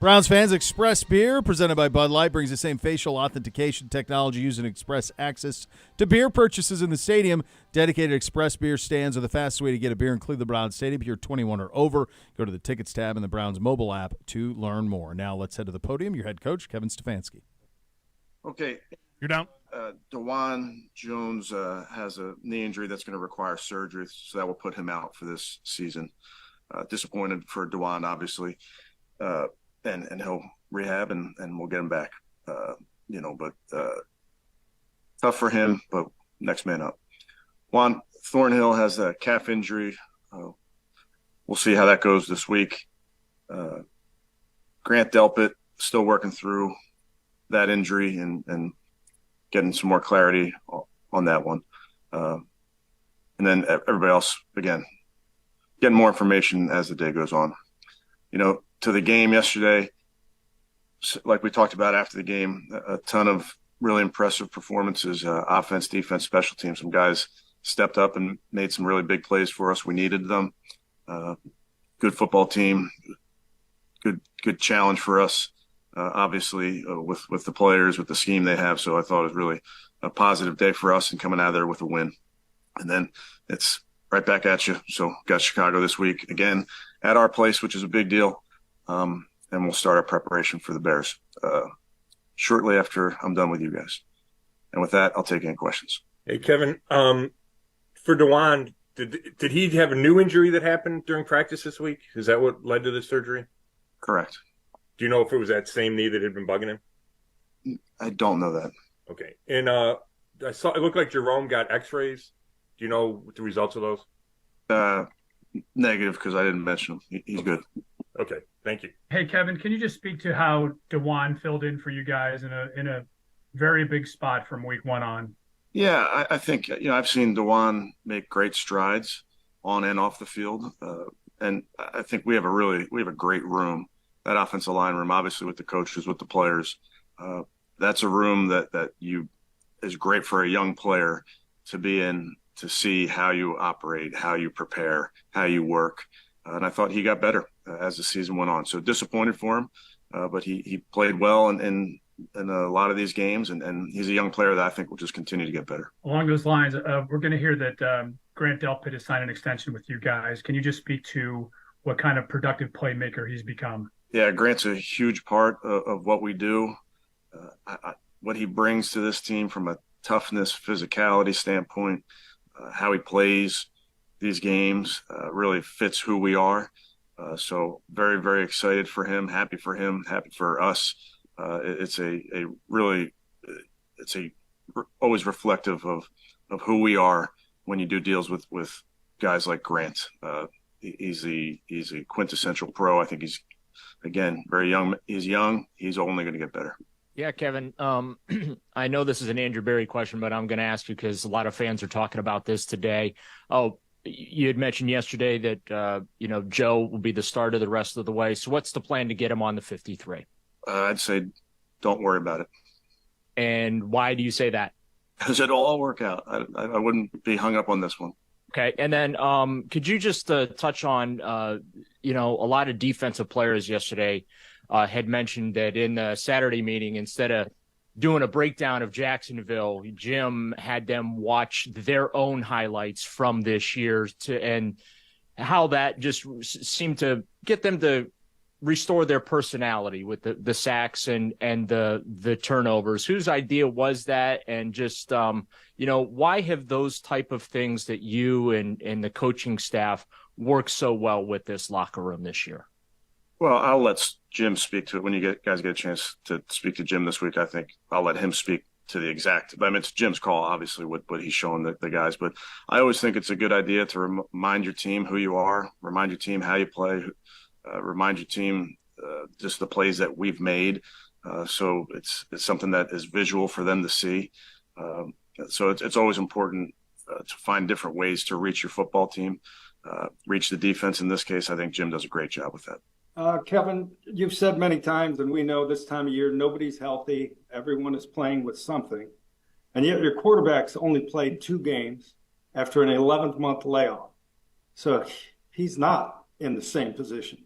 Browns fans, Express Beer, presented by Bud Light, brings the same facial authentication technology using Express access to beer purchases in the stadium. Dedicated Express Beer stands are the fastest way to get a beer in Cleveland Browns Stadium. If you're 21 or over, go to the Tickets tab in the Browns mobile app to learn more. Now let's head to the podium. Your head coach, Kevin Stefanski. Okay. You're down. DeJuan Jones has a knee injury that's going to require surgery, so that will put him out for this season. Disappointed for DeJuan, obviously. And he'll rehab and we'll get him back. But tough for him, but next man up. Juan Thornhill has a calf injury. We'll see how that goes this week. Grant Delpit still working through that injury and getting some more clarity on that one. And then everybody else, again, getting more information as the day goes on. To the game yesterday, like we talked about after the game, a ton of really impressive performances, offense, defense, special teams. Some guys stepped up and made some really big plays for us. We needed them. Good football team, good challenge for us, obviously, with the players, with the scheme they have. So I thought it was really a positive day for us and coming out of there with a win. And then it's right back at you. So got Chicago this week, again, at our place, which is a big deal. And we'll start our preparation for the Bears shortly after I'm done with you guys. And with that, I'll take any questions. Hey, Kevin, for DeJuan, did he have a new injury that happened during practice this week? Is that what led to the surgery? Correct. Do you know if it was that same knee that had been bugging him? I don't know that. Okay. And I saw it looked like Jerome got x-rays. Do you know the results of those? Negative, because I didn't mention him. He's good. Okay, thank you. Hey, Kevin, can you just speak to how DeJuan filled in for you guys in a very big spot from week one on? Yeah, I think I've seen DeJuan make great strides on and off the field, and I think we have a great room. That offensive line room, obviously with the coaches, with the players, that's a room that is great for a young player to be in, to see how you operate, how you prepare, how you work. And I thought he got better as the season went on. So disappointed for him, but he played well in a lot of these games, and he's a young player that I think will just continue to get better. Along those lines, we're going to hear that Grant Delpit has signed an extension with you guys. Can you just speak to what kind of productive playmaker he's become? Yeah, Grant's a huge part of what we do. What he brings to this team from a toughness, physicality standpoint, how he plays these games really fits who we are. So very, very excited for him, happy for us. It's always reflective of who we are when you do deals with guys like Grant. He's a quintessential pro. I think he's, again, very young. He's young. He's only going to get better. Yeah, Kevin, I know this is an Andrew Berry question, but I'm going to ask you because a lot of fans are talking about this today. Oh, you had mentioned yesterday that, Joe will be the starter the rest of the way. So what's the plan to get him on the 53? I'd say don't worry about it. And why do you say that? Because it'll all work out. I wouldn't be hung up on this one. Okay. And then could you just touch on, a lot of defensive players yesterday had mentioned that in the Saturday meeting, instead of doing a breakdown of Jacksonville, Jim had them watch their own highlights from this year and how that just seemed to get them to restore their personality with the sacks and the turnovers. Whose idea was that? And just, why have those type of things that you and the coaching staff work so well with this locker room this year? Well, I'll let Jim speak to it when you guys get a chance to speak to Jim this week. I think I'll let him speak to the exact. I mean, it's Jim's call, obviously, what he's showing the guys. But I always think it's a good idea to remind your team who you are, remind your team how you play, remind your team just the plays that we've made. So it's something that is visual for them to see. So it's always important to find different ways to reach your football team, reach the defense. In this case, I think Jim does a great job with that. Kevin, you've said many times, and we know this time of year, nobody's healthy. Everyone is playing with something. And yet your quarterback's only played 2 games after an 11th-month layoff. So he's not in the same position.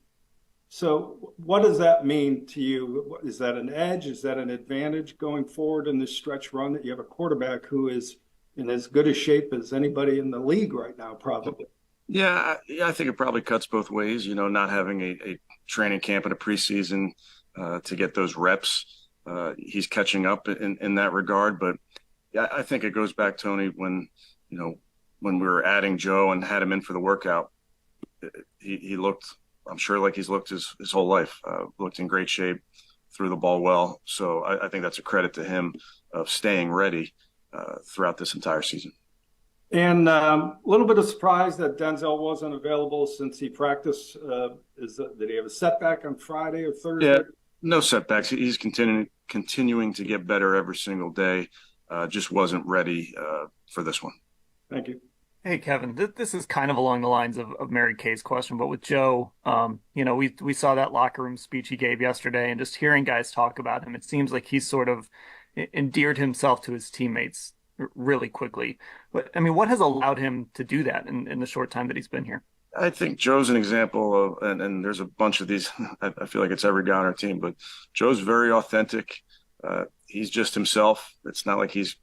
So what does that mean to you? Is that an edge? Is that an advantage going forward in this stretch run that you have a quarterback who is in as good a shape as anybody in the league right now, probably? Yeah, I think it probably cuts both ways, not having a training camp and a preseason to get those reps. He's catching up in that regard. But yeah, I think it goes back, Tony, when we were adding Joe and had him in for the workout, he looked, I'm sure, like he's looked his whole life, looked in great shape, threw the ball well. So I think that's a credit to him of staying ready throughout this entire season. And a little bit of surprise that Denzel wasn't available since he practiced. Did he have a setback on Friday or Thursday? Yeah, no setbacks. He's continuing to get better every single day. Just wasn't ready for this one. Thank you. Hey, Kevin, this is kind of along the lines of Mary Kay's question, but with Joe, we saw that locker room speech he gave yesterday, and just hearing guys talk about him, it seems like he's sort of endeared himself to his teammates really quickly. But I mean, what has allowed him to do that in the short time that he's been here? I think Joe's an example of, and there's a bunch of these. I feel like it's every guy on our team, but Joe's very authentic. He's just himself. It's not like he's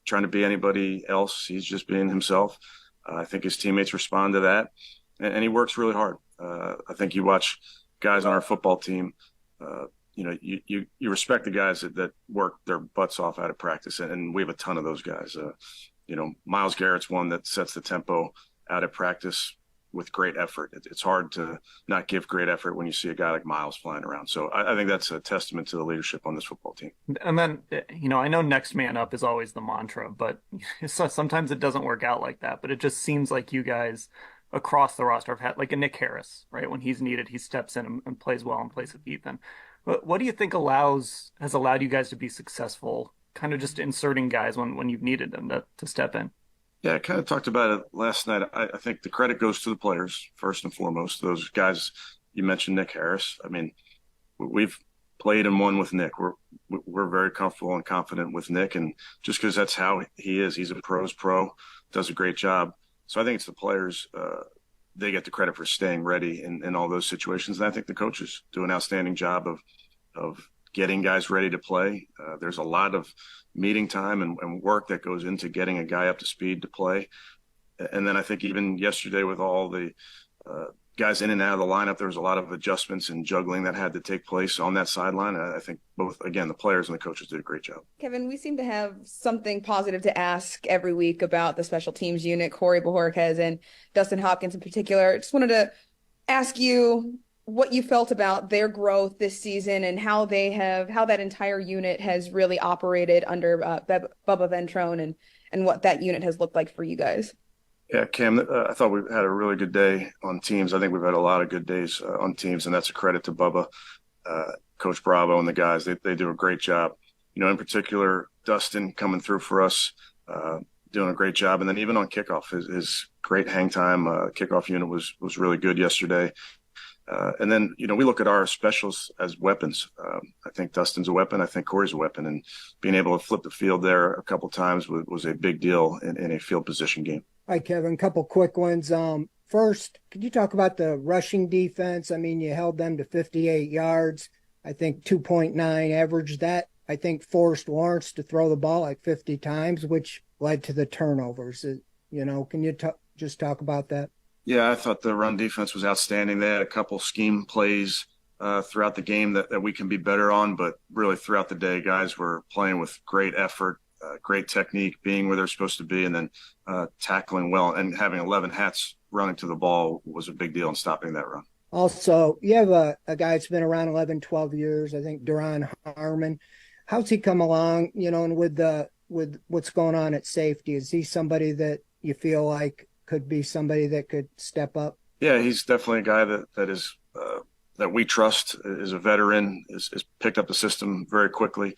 trying to be anybody else. He's just being himself. I think his teammates respond to that, and he works really hard. I think you watch guys on our football team. You respect the guys that work their butts off out of practice, and we have a ton of those guys. Myles Garrett's one that sets the tempo out of practice with great effort. It's hard to not give great effort when you see a guy like Myles flying around. So I think that's a testament to the leadership on this football team. And then, I know next man up is always the mantra, but sometimes it doesn't work out like that. But it just seems like you guys across the roster have had, like a Nick Harris, right? When he's needed, he steps in and plays well and plays with Ethan. But what do you think has allowed you guys to be successful, kind of just inserting guys when you've needed them to step in? Yeah, I kind of talked about it last night. I think the credit goes to the players first and foremost. Those guys, you mentioned Nick Harris. I mean, we've played and won with Nick. We're very comfortable and confident with Nick, and just because that's how he is. He's a pro's pro, does a great job. So I think it's the players. They get the credit for staying ready in all those situations, and I think the coaches do an outstanding job of getting guys ready to play. There's a lot of meeting time and work that goes into getting a guy up to speed to play. And then I think even yesterday with all the guys in and out of the lineup, there was a lot of adjustments and juggling that had to take place on that sideline. I think both, again, the players and the coaches did a great job. Kevin, we seem to have something positive to ask every week about the special teams unit, Corey Bojorquez and Dustin Hopkins in particular. Just wanted to ask you what you felt about their growth this season and how that entire unit has really operated under Bubba Ventrone and what that unit has looked like for you guys. Yeah, Cam, I thought we had a really good day on teams. I think we've had a lot of good days on teams, and that's a credit to Bubba, Coach Bravo, and the guys. They do a great job. In particular, Dustin coming through for us, doing a great job. And then even on kickoff, his great hang time kickoff unit was really good yesterday. And then, we look at our specials as weapons. I think Dustin's a weapon. I think Corey's a weapon. And being able to flip the field there a couple times was a big deal in a field position game. Hi, Kevin. A couple quick ones. First, could you talk about the rushing defense? I mean, you held them to 58 yards. I think 2.9 average. That, I think, forced Lawrence to throw the ball like 50 times, which led to the turnovers. Can you just talk about that? Yeah, I thought the run defense was outstanding. They had a couple scheme plays throughout the game that we can be better on, but really throughout the day, guys were playing with great effort, great technique, being where they're supposed to be, and then tackling well. And having 11 hats running to the ball was a big deal in stopping that run. Also, you have a guy that's been around 11, 12 years, I think, Duron Harmon. How's he come along, and with what's going on at safety? Is he somebody that you feel like could be somebody that could step up? Yeah, he's definitely a guy that is that we trust, is a veteran, is picked up the system very quickly.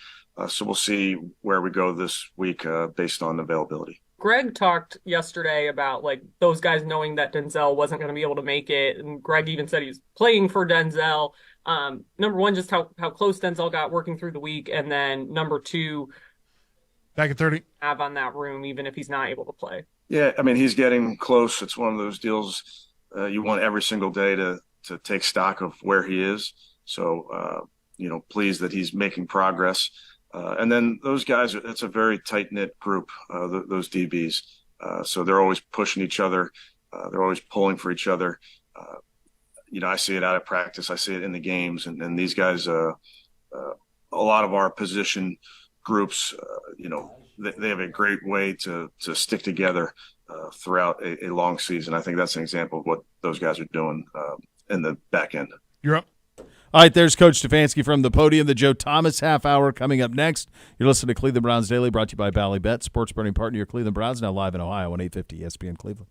So we'll see where we go this week based on availability. Greg talked yesterday about those guys knowing that Denzel wasn't going to be able to make it. And Greg even said he was playing for Denzel. Number one, just how close Denzel got working through the week. And then number two, back at 30, have on that room, even if he's not able to play. Yeah, I mean, he's getting close. It's one of those deals you want every single day to to take stock of where he is. So, pleased that he's making progress. And then those guys, it's a very tight-knit group, those DBs. So they're always pushing each other. They're always pulling for each other. I see it out of practice. I see it in the games. And these guys, a lot of our position groups, they have a great way to stick together throughout a long season. I think that's an example of what those guys are doing in the back end. You're up. All right, there's Coach Stefanski from the podium. The Joe Thomas half hour coming up next. You're listening to Cleveland Browns Daily, brought to you by Bally Bet, sports betting partner. Your Cleveland Browns, now live in Ohio on 850 ESPN Cleveland.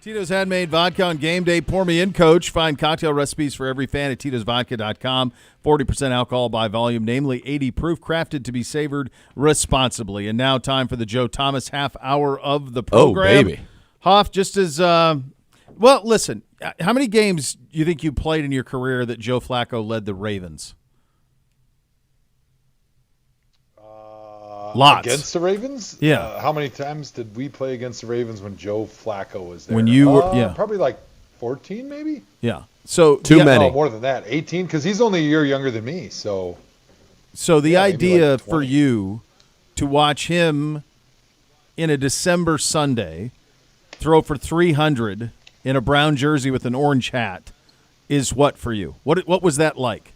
Tito's Handmade Vodka on game day. Pour me in, coach. Find cocktail recipes for every fan at titosvodka.com. 40% alcohol by volume, namely 80 proof, crafted to be savored responsibly. And now time for the Joe Thomas half hour of the program. Oh, baby. Hoff, just as well, listen, how many games do you think you played in your career that Joe Flacco led the Ravens? Lots. Against the Ravens? Yeah. How many times did we play against the Ravens when Joe Flacco was there? When you were, yeah. Probably like 14 maybe? Yeah. So Too many. No, more than that. 18, because he's only a year younger than me. So the idea like for you to watch him in a December Sunday throw for 300 in a brown jersey with an orange hat is what for you? What was that like?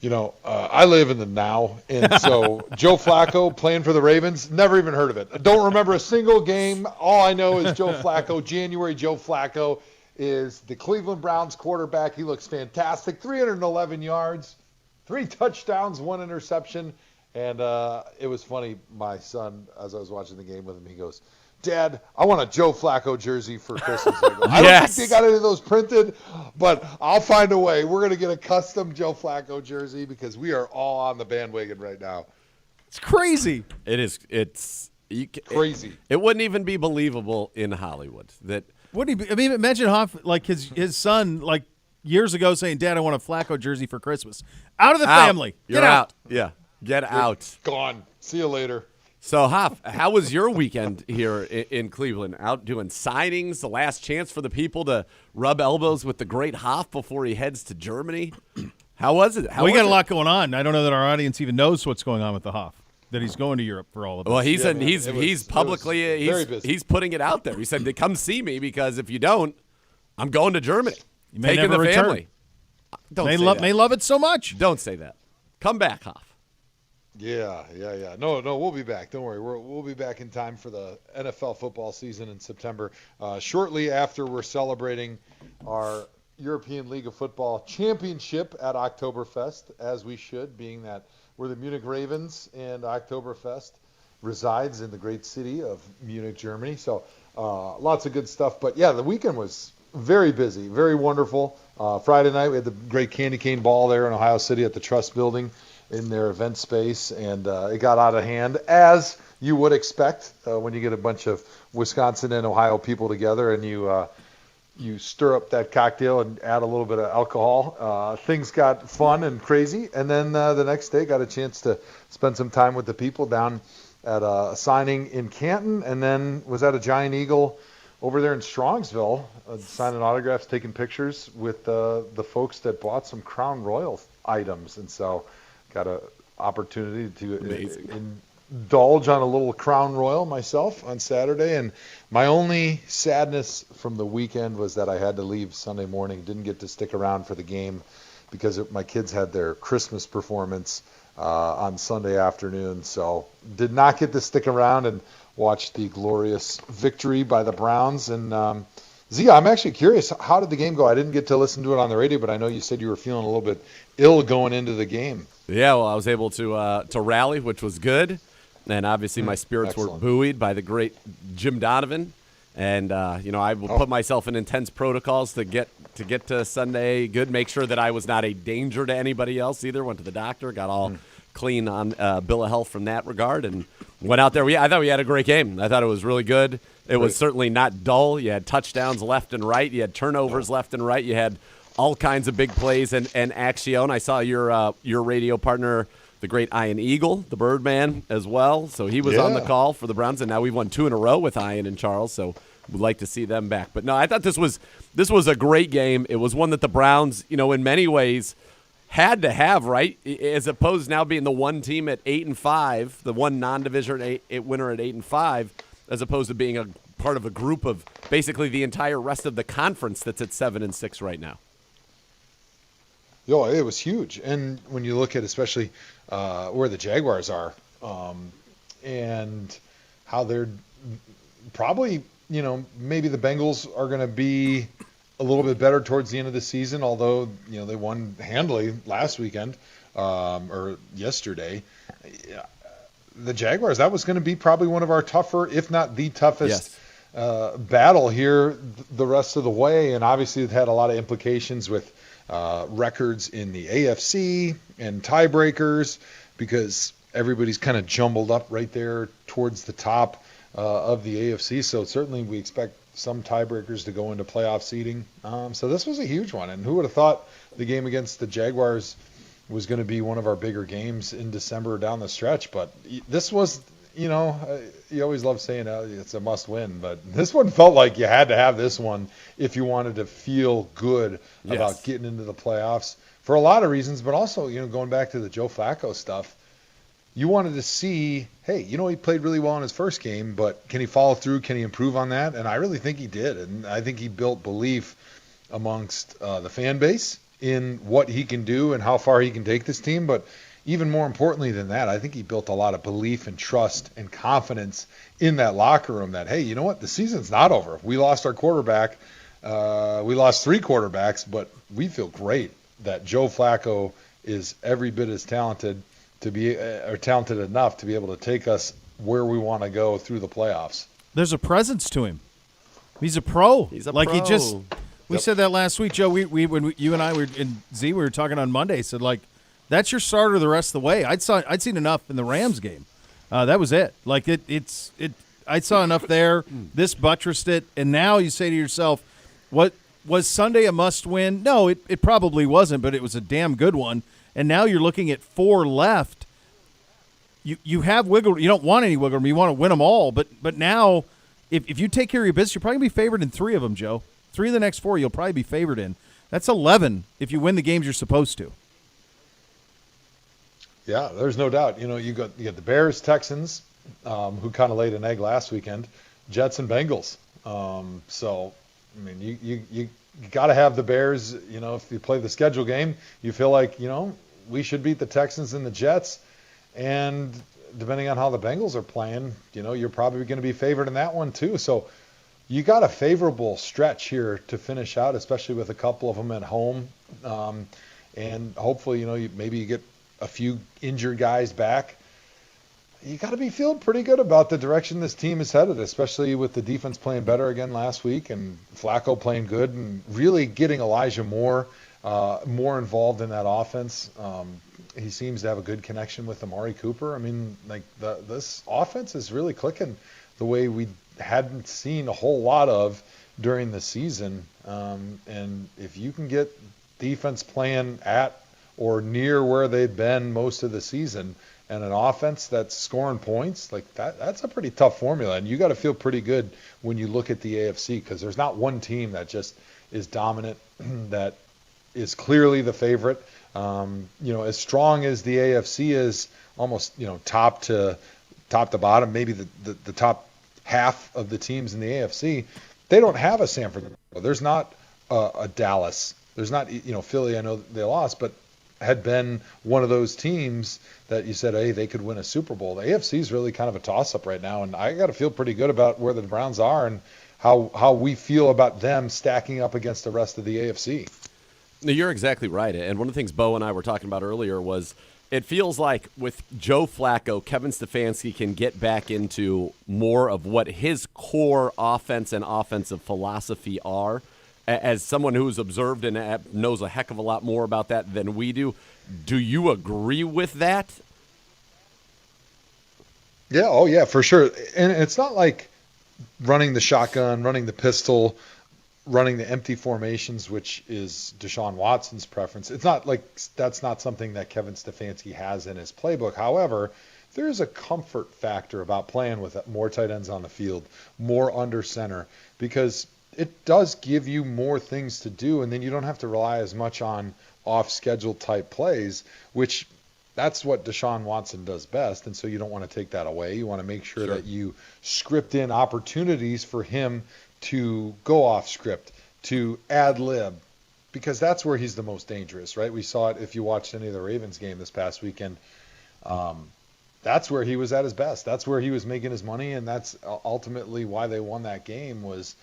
I live in the now, and so Joe Flacco playing for the Ravens, never even heard of it. I don't remember a single game. All I know is Joe Flacco, January Joe Flacco is the Cleveland Browns quarterback. He looks fantastic, 311 yards, 3 touchdowns, 1 interception, and it was funny. My son, as I was watching the game with him, he goes, Dad, I want a Joe Flacco jersey for Christmas. I go, I don't think they got any of those printed, but I'll find a way. We're going to get a custom Joe Flacco jersey because we are all on the bandwagon right now. It's crazy. It is. It's crazy. It wouldn't even be believable in Hollywood. Imagine Hoff, like his son, like years ago saying, Dad, I want a Flacco jersey for Christmas. Out of the family. You're out. Yeah. Get out. Gone. See you later. So, Hoff, how was your weekend here in Cleveland? Out doing signings, the last chance for the people to rub elbows with the great Hoff before he heads to Germany. How was it? We got a lot going on. I don't know that our audience even knows what's going on with the Hoff, that he's going to Europe for all of this. Well, he's publicly he's putting it out there. He said, "Come see me because if you don't, I'm going to Germany, taking the family." May love it so much. Don't say that. Come back, Hoff. Yeah. No, we'll be back. Don't worry. We'll be back in time for the NFL football season in September. Shortly after we're celebrating our European League of Football championship at Oktoberfest, as we should, being that we're the Munich Ravens and Oktoberfest resides in the great city of Munich, Germany. So lots of good stuff. But, yeah, the weekend was very busy, very wonderful. Friday night we had the great candy cane ball there in Ohio City at the Trust Building in their event space, and it got out of hand, as you would expect when you get a bunch of Wisconsin and Ohio people together and you stir up that cocktail and add a little bit of alcohol. Things got fun and crazy, and then the next day got a chance to spend some time with the people down at a signing in Canton, and then was at a Giant Eagle over there in Strongsville, signing autographs, taking pictures with the folks that bought some Crown Royal items, and so got an opportunity to indulge on a little Crown Royal myself on Saturday. And my only sadness from the weekend was that I had to leave Sunday morning. Didn't get to stick around for the game because my kids had their Christmas performance on Sunday afternoon. So did not get to stick around and watch the glorious victory by the Browns. And Zia, I'm actually curious, how did the game go? I didn't get to listen to it on the radio, but I know you said you were feeling a little bit ill going into the game. Yeah, well, I was able to rally, which was good, and obviously my spirits were buoyed by the great Jim Donovan, and I will put myself in intense protocols to get to Sunday good, make sure that I was not a danger to anybody else either. Went to the doctor, got all clean on bill of health from that regard, and went out there. I thought we had a great game. I thought it was really good. It was certainly not dull. You had touchdowns left and right. You had turnovers left and right. You had all kinds of big plays and action. I saw your radio partner, the great Ian Eagle, the Birdman, as well. So he was on the call for the Browns, and now we've won 2 in a row with Ian and Charles. So we'd like to see them back. But no, I thought this was a great game. It was one that the Browns, in many ways, had to have, right? As opposed now being the one team at 8-5, the one non-division winner at 8-5, as opposed to being a part of a group of basically the entire rest of the conference that's at 7-6 right now. Yo, it was huge. And when you look at especially where the Jaguars are and how they're probably, maybe the Bengals are going to be a little bit better towards the end of the season, although, they won handily last weekend or yesterday. The Jaguars, that was going to be probably one of our tougher, if not the toughest battle here the rest of the way, and obviously it had a lot of implications with records in the AFC and tiebreakers because everybody's kind of jumbled up right there towards the top of the AFC. So certainly we expect some tiebreakers to go into playoff seeding. So this was a huge one, and who would have thought the game against the Jaguars was going to be one of our bigger games in December down the stretch? But this was, you always love saying it's a must win, but this one felt like you had to have this one if you wanted to feel good about getting into the playoffs for a lot of reasons, but also, going back to the Joe Flacco stuff, you wanted to see, hey, he played really well in his first game, but can he follow through? Can he improve on that? And I really think he did. And I think he built belief amongst the fan base in what he can do and how far he can take this team. But even more importantly than that, I think he built a lot of belief and trust and confidence in that locker room that, hey, you know what? The season's not over. We lost our quarterback. We lost 3 quarterbacks, but we feel great that Joe Flacco is every bit as talented talented enough to be able to take us where we want to go through the playoffs. There's a presence to him. He's a pro. He's a pro. We Yep. said that last week, Joe. When you and I were in Z, we were talking on Monday. Said that's your starter the rest of the way. I'd seen enough in the Rams game. That was it. I saw enough there. This buttressed it, and now you say to yourself, "What was Sunday a must-win?" No, it probably wasn't, but it was a damn good one. And now you're looking at 4 left. You have wiggle. You don't want any wiggle room. You want to win them all. But now, if you take care of your business, you're probably going to be favored in 3 of them, Joe. 3 of the next 4 you'll probably be favored in. That's 11 if you win the games you're supposed to. Yeah, there's no doubt. You got the Bears, Texans, who kind of laid an egg last weekend, Jets and Bengals. So, I mean, you got to have the Bears. If you play the schedule game, you feel like, we should beat the Texans and the Jets. And depending on how the Bengals are playing, you're probably going to be favored in that one too. So you got a favorable stretch here to finish out, especially with a couple of them at home. And hopefully, maybe you get a few injured guys back. You got to be feeling pretty good about the direction this team is headed, especially with the defense playing better again last week and Flacco playing good and really getting Elijah Moore more involved in that offense. He seems to have a good connection with Amari Cooper. I mean, this offense is really clicking the way we hadn't seen a whole lot of during the season. And if you can get defense playing at or near where they've been most of the season, and an offense that's scoring points, that's a pretty tough formula. And you got to feel pretty good when you look at the AFC because there's not one team that just is dominant, that is clearly the favorite. As strong as the AFC is, almost top to bottom, maybe the top half of the teams in the AFC, they don't have a San Francisco. There's not a Dallas. There's not Philly. I know they lost, but had been one of those teams that you said, hey, they could win a Super Bowl. The AFC is really kind of a toss-up right now, and I got to feel pretty good about where the Browns are and how we feel about them stacking up against the rest of the AFC. No, you're exactly right. And one of the things Bo and I were talking about earlier was it feels like with Joe Flacco, Kevin Stefanski can get back into more of what his core offense and offensive philosophy are. As someone who's observed and knows a heck of a lot more about that than we do you agree with that? Yeah, oh yeah, for sure. And it's not like running the shotgun, running the pistol, running the empty formations, which is Deshaun Watson's preference. It's not like that's not something that Kevin Stefanski has in his playbook. However, there is a comfort factor about playing with more tight ends on the field, more under center, because it does give you more things to do, and then you don't have to rely as much on off-schedule type plays, which that's what Deshaun Watson does best, and so you don't want to take that away. You want to make sure that you script in opportunities for him to go off script, to ad-lib, because that's where he's the most dangerous, right? We saw it if you watched any of the Ravens game this past weekend. That's where he was at his best. That's where he was making his money, and that's ultimately why they won that game was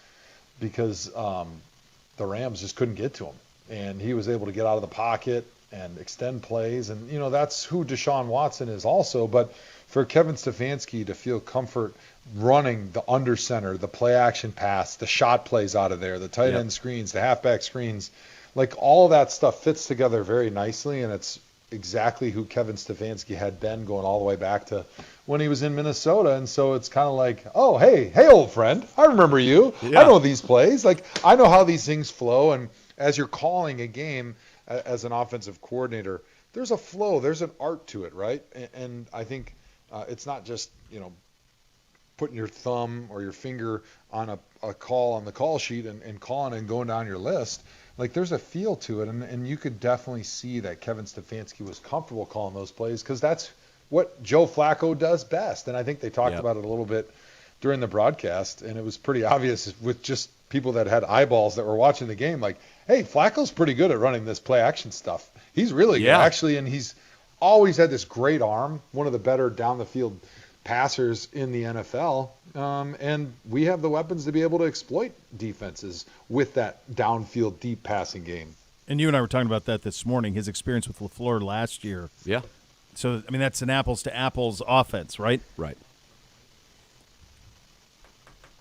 because the Rams just couldn't get to him. And he was able to get out of the pocket, and extend plays. And, that's who Deshaun Watson is also. But for Kevin Stefanski to feel comfort running the under center, the play action pass, the shot plays out of there, the tight end screens, the halfback screens, like all of that stuff fits together very nicely. And it's exactly who Kevin Stefanski had been going all the way back to when he was in Minnesota. And so it's kind of like, oh, hey, old friend, I remember you. Yeah. I know these plays. Like, I know how these things flow. And as you're calling a game as an offensive coordinator, there's a flow, there's an art to it, right? And I think it's not just, putting your thumb or your finger on a call on the call sheet and calling and going down your list. Like, there's a feel to it, and you could definitely see that Kevin Stefanski was comfortable calling those plays because that's what Joe Flacco does best. And I think they talked about it a little bit during the broadcast, and it was pretty obvious with just people that had eyeballs that were watching the game, like, hey, Flacco's pretty good at running this play-action stuff. He's really good, actually, and he's always had this great arm, one of the better down-the-field passers in the NFL, and we have the weapons to be able to exploit defenses with that downfield deep passing game. And you and I were talking about that this morning, his experience with LaFleur last year. Yeah. So, I mean, that's an apples-to-apples offense, right? Right.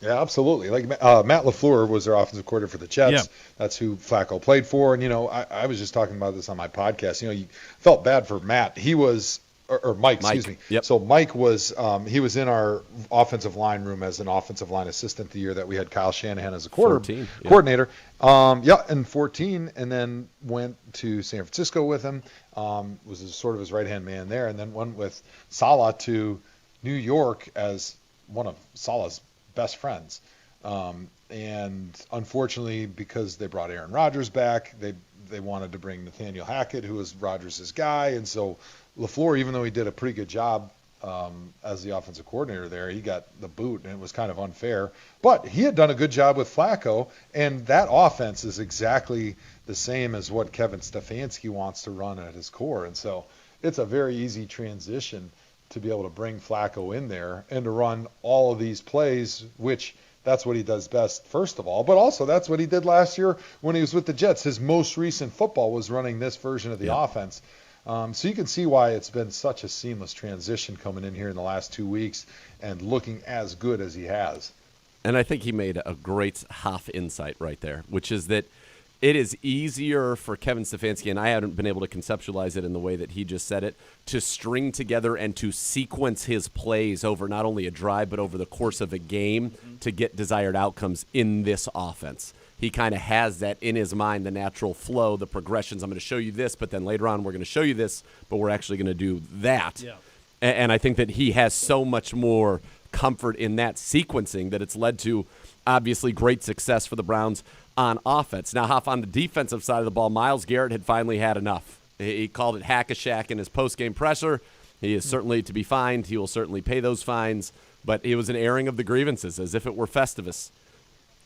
Yeah, absolutely. Like Matt LaFleur was their offensive coordinator for the Jets. Yeah. That's who Flacco played for. And, I was just talking about this on my podcast. You felt bad for Matt. He was or Mike, excuse me. Yep. So Mike was he was in our offensive line room as an offensive line assistant the year that we had Kyle Shanahan as a coordinator. In 14, and then went to San Francisco with him. Was sort of his right-hand man there, and then went with Saleh to New York as one of Saleh's best friends. And unfortunately, because they brought Aaron Rodgers back, they wanted to bring Nathaniel Hackett, who was Rodgers' guy, and so LaFleur, even though he did a pretty good job as the offensive coordinator there, he got the boot, and it was kind of unfair. But he had done a good job with Flacco, and that offense is exactly the same as what Kevin Stefanski wants to run at his core. And so it's a very easy transition to be able to bring Flacco in there and to run all of these plays, which that's what he does best, first of all. But also that's what he did last year when he was with the Jets. His most recent football was running this version of the offense. So you can see why it's been such a seamless transition coming in here in the last 2 weeks and looking as good as he has. And I think he made a great half insight right there, which is that it is easier for Kevin Stefanski, and I haven't been able to conceptualize it in the way that he just said it, to string together and to sequence his plays over not only a drive but over the course of a game to get desired outcomes in this offense. He kind of has that in his mind, the natural flow, the progressions. I'm going to show you this, but then later on we're going to show you this, but we're actually going to do that. Yeah. And I think that he has so much more comfort in that sequencing that it's led to, obviously, great success for the Browns on offense. Now, Hoff, on the defensive side of the ball, Myles Garrett had finally had enough. He called it hack-a-shack in his post-game presser. He is certainly to be fined. He will certainly pay those fines, but it was an airing of the grievances as if it were Festivus.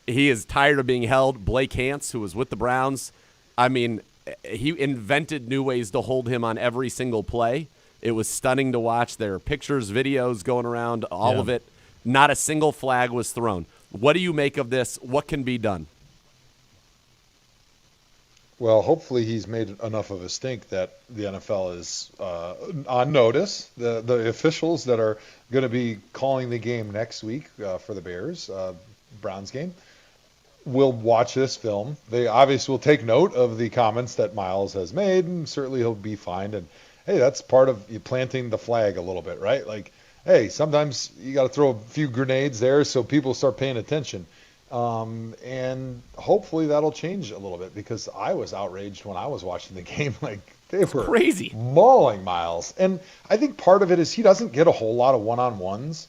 He is tired of being held. Blake Hance, who was with the Browns, I mean, he invented new ways to hold him on every single play. It was stunning to watch. There are pictures, videos going around, all of it. Not a single flag was thrown. What do you make of this? What can be done? Well, hopefully he's made enough of a stink that the NFL is on notice. The officials that are going to be calling the game next week for the Bears, Browns game, will watch this film. They obviously will take note of the comments that Myles has made, and certainly he'll be fined. And, hey, that's part of you planting the flag a little bit, right? Like, hey, sometimes you got to throw a few grenades there so people start paying attention. And hopefully that'll change a little bit, because I was outraged when I was watching the game. Like, they were crazy mauling Myles. And I think part of it is he doesn't get a whole lot of one-on-ones.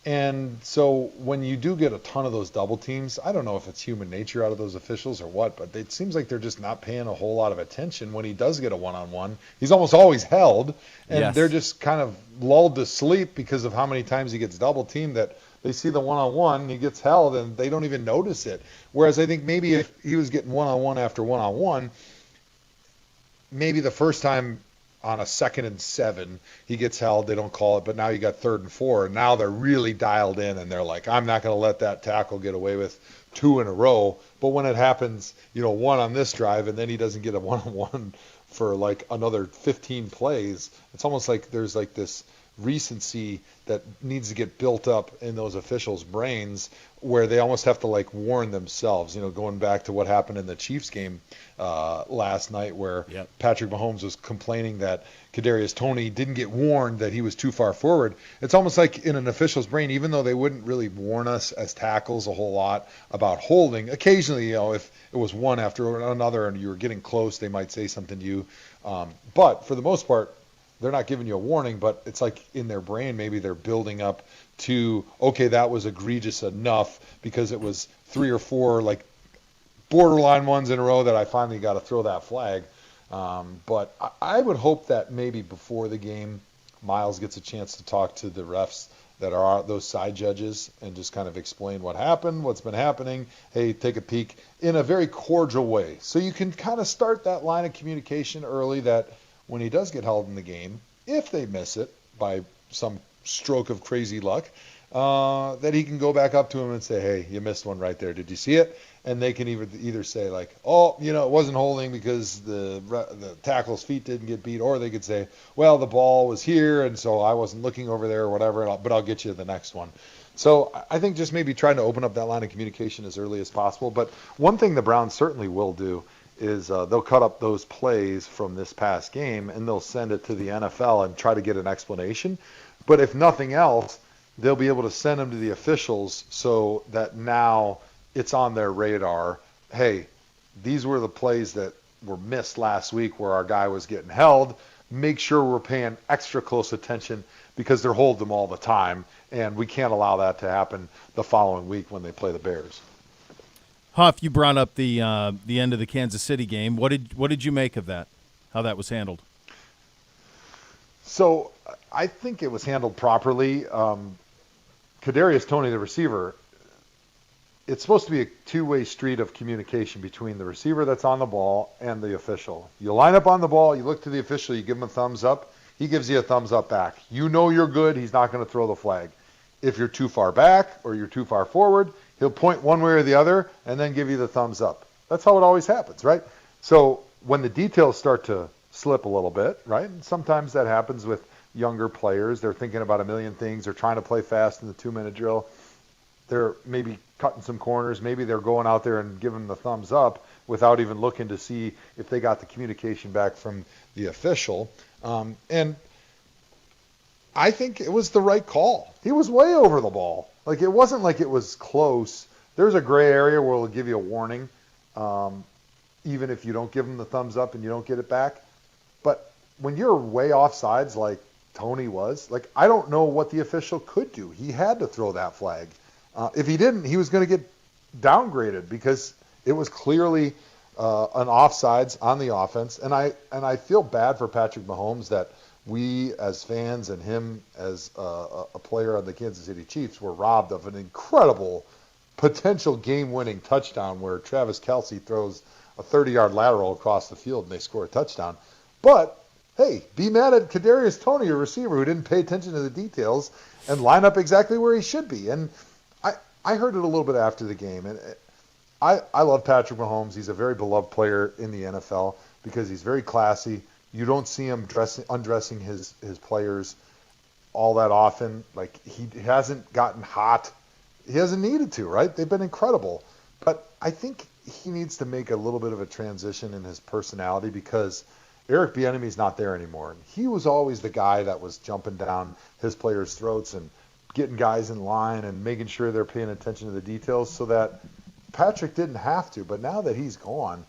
And so when you do get a ton of those double teams, I don't know if it's human nature out of those officials or what, but it seems like they're just not paying a whole lot of attention when he does get a one-on-one. He's almost always held, and they're just kind of lulled to sleep because of how many times he gets double teamed that they see the one-on-one, he gets held, and they don't even notice it. Whereas I think maybe if he was getting one-on-one after one-on-one, maybe the first time on a 2nd and 7, he gets held, they don't call it, but now you got 3rd and 4, and now they're really dialed in, and they're like, I'm not going to let that tackle get away with 2 in a row. But when it happens, 1 on this drive, and then he doesn't get a one-on-one for like another 15 plays. It's almost like there's like this recency that needs to get built up in those officials' brains where they almost have to like warn themselves, going back to what happened in the Chiefs game last night where Patrick Mahomes was complaining that Kadarius Toney didn't get warned that he was too far forward. It's almost like in an official's brain, even though they wouldn't really warn us as tackles a whole lot about holding, occasionally, if it was one after another and you were getting close, they might say something to you. But for the most part, they're not giving you a warning, but it's like in their brain, maybe they're building up to, okay, that was egregious enough because it was 3 or 4 like borderline ones in a row that I finally got to throw that flag. But I would hope that maybe before the game, Miles gets a chance to talk to the refs that are those side judges and just kind of explain what happened, what's been happening. Hey, take a peek in a very cordial way. So you can kind of start that line of communication early that when he does get held in the game, if they miss it by some stroke of crazy luck, that he can go back up to him and say, hey, you missed one right there. Did you see it? And they can either say like, oh, it wasn't holding because the tackle's feet didn't get beat, or they could say, well, the ball was here and so I wasn't looking over there or whatever, but I'll get you the next one. So I think just maybe trying to open up that line of communication as early as possible. But one thing the Browns certainly will do is they'll cut up those plays from this past game and they'll send it to the NFL and try to get an explanation. But if nothing else, they'll be able to send them to the officials so that now it's on their radar. Hey, these were the plays that were missed last week where our guy was getting held. Make sure we're paying extra close attention because they're holding them all the time, and we can't allow that to happen the following week when they play the Bears. Huff, you brought up the end of the Kansas City game. What did you make of that? How that was handled? So I think it was handled properly. Kadarius Toney, the receiver, it's supposed to be a two-way street of communication between the receiver that's on the ball and the official. You line up on the ball, you look to the official, you give him a thumbs up, he gives you a thumbs up back. You know you're good, he's not going to throw the flag. If you're too far back or you're too far forward, he'll point one way or the other and then give you the thumbs up. That's how it always happens, right? So when the details start to slip a little bit, right, and sometimes that happens with younger players. They're thinking about a million things. They're trying to play fast in the 2-minute drill. They're maybe cutting some corners. Maybe they're going out there and giving the thumbs up without even looking to see if they got the communication back from the official. And I think it was the right call. He was way over the ball. Like, it wasn't like it was close. There's a gray area where it'll give you a warning, even if you don't give them the thumbs up and you don't get it back. But when you're way off sides like Toney was, like, I don't know what the official could do. He had to throw that flag. If he didn't, he was going to get downgraded because it was clearly an offsides on the offense. And I feel bad for Patrick Mahomes that we as fans and him as a player on the Kansas City Chiefs were robbed of an incredible potential game-winning touchdown where Travis Kelce throws a 30-yard lateral across the field and they score a touchdown. But, hey, be mad at Kadarius Toney, a receiver who didn't pay attention to the details and line up exactly where he should be. And I heard it a little bit after the game. And I love Patrick Mahomes. He's a very beloved player in the NFL because he's very classy. You don't see him undressing his players all that often. Like, he hasn't gotten hot. He hasn't needed to, right? They've been incredible. But I think he needs to make a little bit of a transition in his personality because Eric Bieniemy's not there anymore. And he was always the guy that was jumping down his players' throats and getting guys in line and making sure they're paying attention to the details so that Patrick didn't have to. But now that he's gone,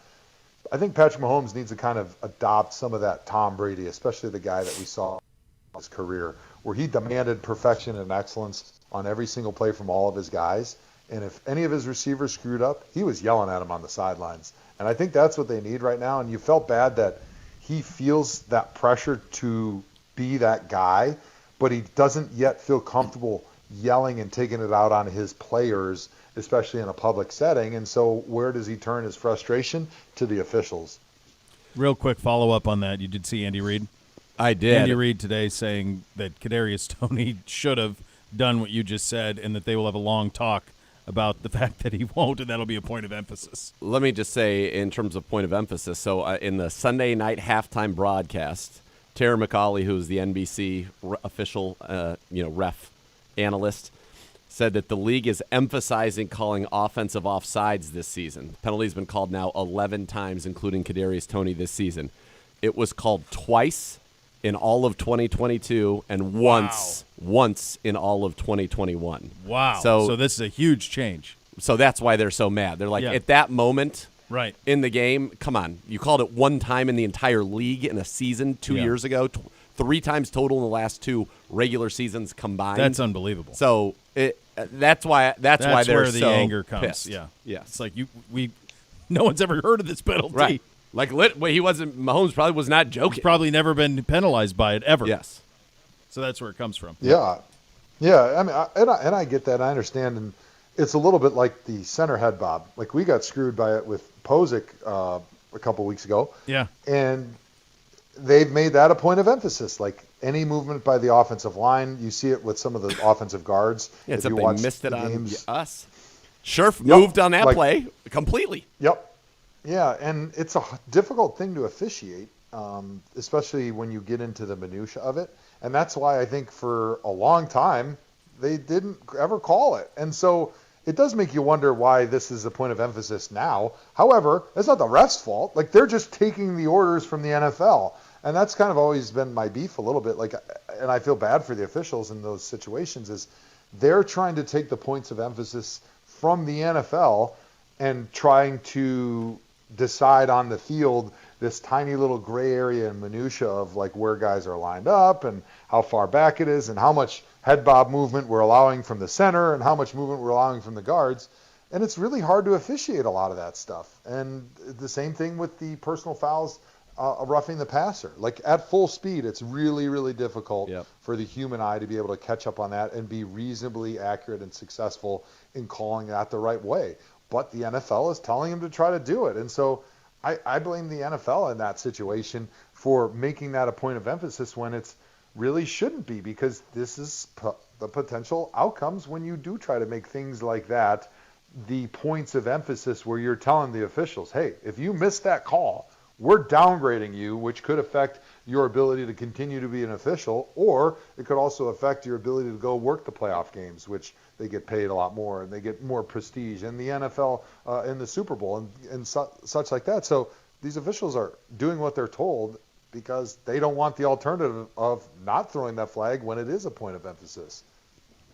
I think Patrick Mahomes needs to kind of adopt some of that Tom Brady, especially the guy that we saw in his career, where he demanded perfection and excellence on every single play from all of his guys. And if any of his receivers screwed up, he was yelling at them on the sidelines. And I think that's what they need right now. And you felt bad that he feels that pressure to be that guy, but he doesn't yet feel comfortable yelling and taking it out on his players, especially in a public setting. And so where does he turn his frustration? To the officials. Real quick follow-up on that. You did see Andy Reid? I did. Andy Reid today saying that Kadarius Toney should have done what you just said and that they will have a long talk about the fact that he won't, and that'll be a point of emphasis. Let me just say, in terms of point of emphasis, so in the Sunday night halftime broadcast, Tara McCauley, who's the NBC official, ref analyst, said that the league is emphasizing calling offensive offsides this season. The penalty's been called now 11 times, including Kadarius Toney this season. It was called twice in all of 2022 and once in all of 2021. Wow. So this is a huge change. So that's why they're so mad. They're like, at that moment in the game, come on. You called it one time in the entire league in a season 2 years ago, 3 times total in the last 2 regular seasons combined. That's unbelievable. So that's why they're where the so anger comes. pissed. Yeah. Yes. It's like no one's ever heard of this penalty. Right. Like Mahomes probably was not joking. He's probably never been penalized by it ever. Yes. So that's where it comes from. Yeah. I mean, I get that. I understand, and it's a little bit like the center head bob. Like we got screwed by it with Posick a couple weeks ago. Yeah. And they've made that a point of emphasis. Like any movement by the offensive line, you see it with some of the offensive guards. Yeah, if except you they watch missed it the on games. us. Scherf moved on that play completely. Yep. Yeah, and it's a difficult thing to officiate, especially when you get into the minutia of it. And that's why I think for a long time they didn't ever call it. And so it does make you wonder why this is a point of emphasis now. However, it's not the ref's fault. Like they're just taking the orders from the NFL. And that's kind of always been my beef a little bit. And I feel bad for the officials in those situations is they're trying to take the points of emphasis from the NFL and trying to decide on the field this tiny little gray area and minutia of like where guys are lined up and how far back it is and how much head bob movement we're allowing from the center and how much movement we're allowing from the guards. And it's really hard to officiate a lot of that stuff. And the same thing with the personal fouls, roughing the passer. Like at full speed, it's really, really difficult for the human eye to be able to catch up on that and be reasonably accurate and successful in calling that the right way. But the NFL is telling him to try to do it. And so I blame the NFL in that situation for making that a point of emphasis when it's really shouldn't be, because this is the potential outcomes when you do try to make things like that the points of emphasis where you're telling the officials, hey, if you miss that call, we're downgrading you, which could affect your ability to continue to be an official, or it could also affect your ability to go work the playoff games, which they get paid a lot more and they get more prestige, and the NFL in the Super Bowl and such like that. So these officials are doing what they're told because they don't want the alternative of not throwing that flag when it is a point of emphasis.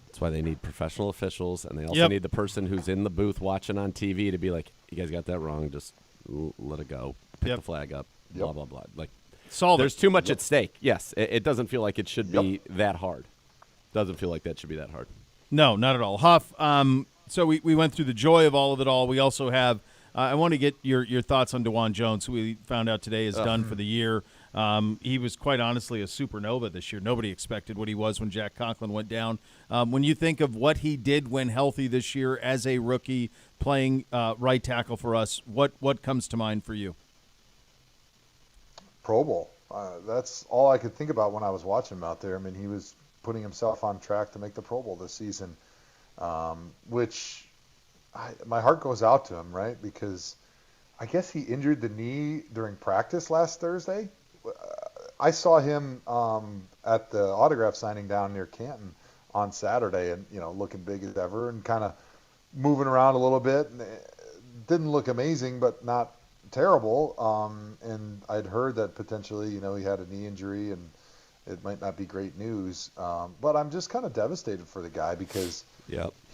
That's why they need professional officials, and they also need the person who's in the booth watching on TV to be like, you guys got that wrong, just let it go, pick the flag up, blah, blah, blah. Like, there's too much at stake. Yes, it doesn't feel like it should be that hard. Doesn't feel like that should be that hard. No, not at all. Huff, so we went through the joy of all of it all. We also have I want to get your thoughts on DeJuan Jones, who we found out today is done for the year. He was quite honestly a supernova this year. Nobody expected what he was when Jack Conklin went down. When you think of what he did when healthy this year as a rookie playing right tackle for us, what comes to mind for you? Pro Bowl. That's all I could think about when I was watching him out there. I mean, he was putting himself on track to make the Pro Bowl this season, which my heart goes out to him, right? Because I guess he injured the knee during practice last Thursday. I saw him at the autograph signing down near Canton on Saturday, and looking big as ever and kind of moving around a little bit. And didn't look amazing, but not terrible. And I'd heard that potentially, he had a knee injury and it might not be great news. But I'm just kind of devastated for the guy because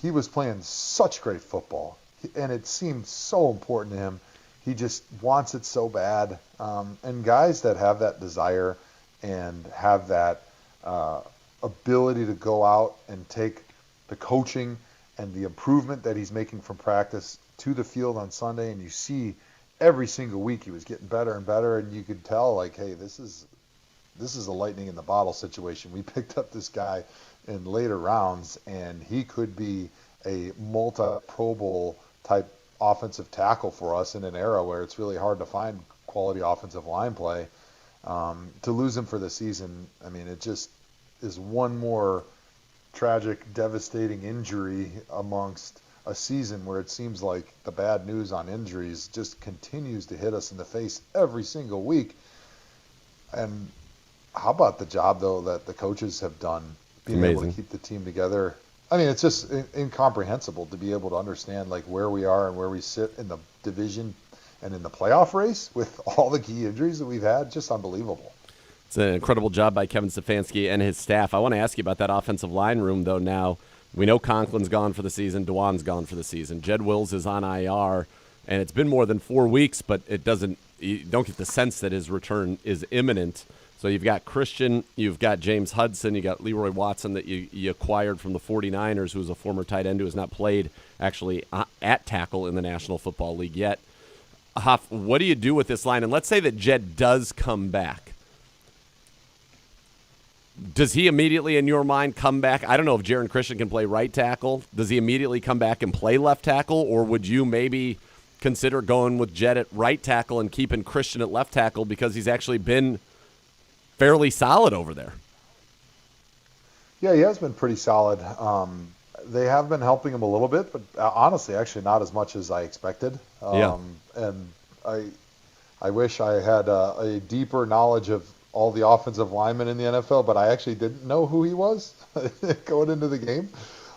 he was playing such great football, and it seemed so important to him. He just wants it so bad. And guys that have that desire and have that ability to go out and take the coaching and the improvement that he's making from practice to the field on Sunday, and you see every single week he was getting better and better, and you could tell, like, hey, this is a lightning in the bottle situation. We picked up this guy in later rounds, and he could be a multi-Pro Bowl type offensive tackle for us in an era where it's really hard to find quality offensive line play. To lose him for the season, I mean, it just is one more tragic, devastating injury amongst a season where it seems like the bad news on injuries just continues to hit us in the face every single week. And how about the job, though, that the coaches have done being able to keep the team together? I mean, it's just incomprehensible to be able to understand like where we are and where we sit in the division and in the playoff race with all the key injuries that we've had. Just unbelievable. It's an incredible job by Kevin Stefanski and his staff. I want to ask you about that offensive line room, though, now. We know Conklin's gone for the season. Dewan's gone for the season. Jed Wills is on IR, and it's been more than 4 weeks, but you don't get the sense that his return is imminent. So you've got Christian, you've got James Hudson, you got Leroy Watson that you acquired from the 49ers, who's a former tight end who has not played actually at tackle in the National Football League yet. Huff, what do you do with this line? And let's say that Jed does come back. Does he immediately, in your mind, come back? I don't know if Jaron Christian can play right tackle. Does he immediately come back and play left tackle? Or would you maybe consider going with Jed at right tackle and keeping Christian at left tackle because he's actually been fairly solid over there? Yeah, he has been pretty solid. They have been helping him a little bit, but honestly, actually not as much as I expected. And I wish I had a deeper knowledge of all the offensive linemen in the NFL, but I actually didn't know who he was going into the game.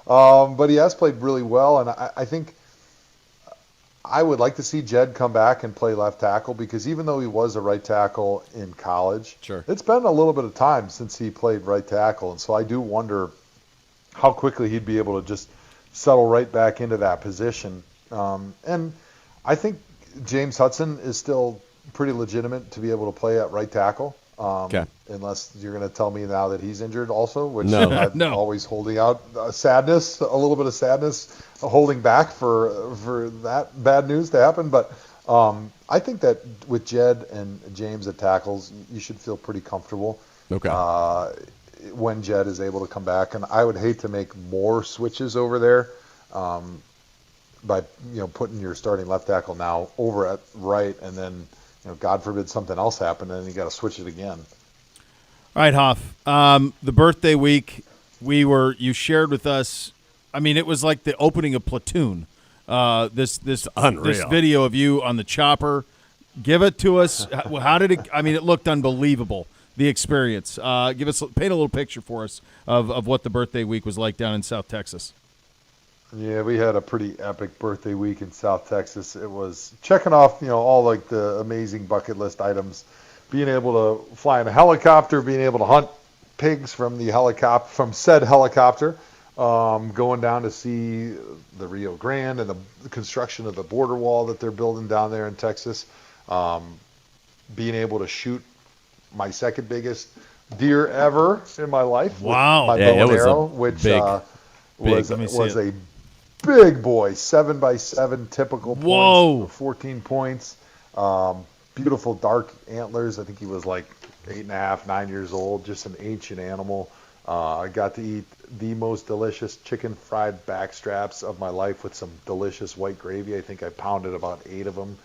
But he has played really well, and I think I would like to see Jed come back and play left tackle because even though he was a right tackle in college, it's been a little bit of time since he played right tackle, and so I do wonder how quickly he'd be able to just settle right back into that position. And I think James Hudson is still pretty legitimate to be able to play at right tackle. Unless you're going to tell me now that he's injured also, which I'm always holding out a little bit of sadness, holding back for that bad news to happen. But I think that with Jed and James at tackles, you should feel pretty comfortable when Jed is able to come back. And I would hate to make more switches over there by putting your starting left tackle now over at right, and then God forbid something else happened, and you got to switch it again. All right, Hoff. The birthday week, you shared with us. I mean, it was like the opening of Platoon. This video of you on the chopper. Give it to us. How did it? I mean, it looked unbelievable. The experience. Paint a little picture for us of what the birthday week was like down in South Texas. Yeah, we had a pretty epic birthday week in South Texas. It was checking off, all like the amazing bucket list items, being able to fly in a helicopter, being able to hunt pigs from said helicopter, going down to see the Rio Grande and the construction of the border wall that they're building down there in Texas, being able to shoot my second biggest deer ever in my life. Wow. With my bow and arrow, which was a big boy, 7x7 typical points, 14 points, beautiful dark antlers. I think he was like 8.5, 9 years old, just an ancient animal. I got to eat the most delicious chicken fried backstraps of my life with some delicious white gravy. I think I pounded about 8 of them.